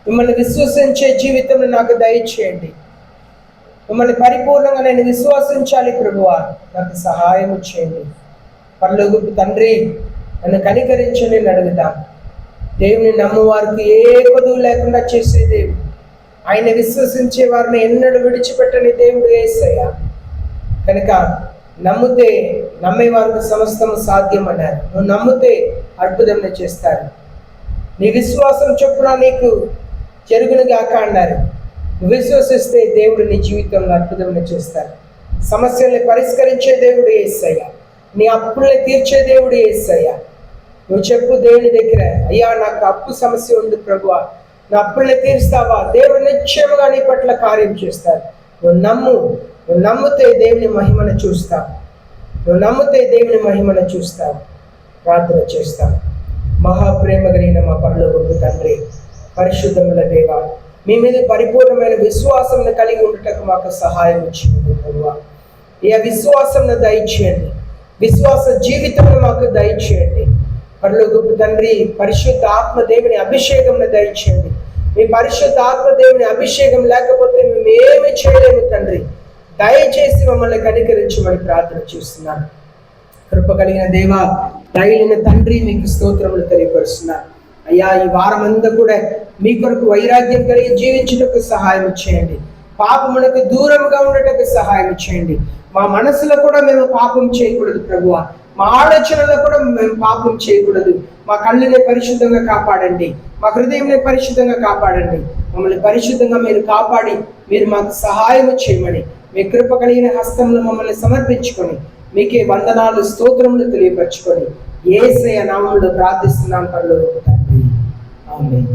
మిమ్మల్ని విశ్వసించే జీవితం నాకు దయచేయండి, మిమ్మల్ని పరిపూర్ణంగా నేను విశ్వసించాలి ప్రభువా, నాకు సహాయం చేయండి. పరలోకపు తండ్రి నన్ను కనికరించండి అని అడుగుతాం. దేవుని నమ్మువారికి ఏ కొదువు లేకుండా చేసే దేవుడు, ఆయన విశ్వసించే వారిని ఎన్నడూ విడిచిపెట్టని దేవుడు యేసయ్య. కనుక నమ్మే వారికి సమస్తము సాధ్యం అన్నారు. నువ్వు నమ్మితే అద్భుతం చేస్తారు. నీ విశ్వాసం చొప్పున నీకు జరుగును గాక అన్నారు. నువ్వు విశ్వసిస్తే దేవుడు నీ జీవితంలో అద్భుతం చేస్తారు. సమస్యల్ని పరిష్కరించే దేవుడు యేసయ్య, నీ అప్పుల్ని తీర్చే దేవుడు యేసయ్య. నువ్వు చెప్పు దేవుని దగ్గర, అయ్యా నాకు అప్పు సమస్య ఉంది ప్రభువా, నా అప్పుల్ని తీరుస్తావా, దేవుడు నిశ్చయముగా నీ పట్ల కార్యం చేస్తారు. నువ్వు నమ్మితే దేవుని మహిమను చూస్తావు. ప్రార్థన చేస్తావు. మహాప్రేమ కలిగిన మా పరలోకపు తండ్రి, పరిశుద్ధముల దేవ, మీ మీద పరిపూర్ణమైన విశ్వాసం కలిగి ఉండటకు మాకు సహాయం ఇచ్చింది ప్రభువా. ఈ విశ్వాసం దయచేయండి, విశ్వాస జీవితం మాకు దయచేయండి. పరలోకపు తండ్రి, పరిశుద్ధ ఆత్మ దేవుని అభిషేకం దయచేయండి. మీ పరిశుద్ధ ఆత్మ దేవుని అభిషేకం లేకపోతే మేము ఏమి చేయలేము తండ్రి. దయచేసి మమ్మల్ని కనికరించమని ప్రార్థన చేస్తున్నాను. కృప కలిగిన దేవా, దయలైన తండ్రి మీకు స్తోత్రములు తెలియపరుస్తున్నారు. అయ్యా, ఈ వారం అంతా కూడా మీ కొరకు వైరాగ్యం కలిగి జీవించుటకు సహాయం చేయండి. పాపమునకు దూరంగా ఉండటకు సహాయం చేయండి. మా మనసులో కూడా మేము పాపం చేయకూడదు ప్రభువా. మా ఆలోచనలో కూడా మేము పాపం చేయకూడదు. మా కళ్ళని పరిశుద్ధంగా కాపాడండి. మా హృదయంని పరిశుద్ధంగా కాపాడండి. మమ్మల్ని పరిశుద్ధంగా మీరు కాపాడి మీరు మాకు సహాయం చేయమని మీ కృప కలిగిన హస్తంలో మమ్మల్ని సమర్పించుకొని మీకే వందనాలు స్తోత్రములు తెలియపరచుకొని యేసయ్య నామములో ప్రార్థిస్తున్నాను పరలోకపు తండ్రి. ఆమేన్.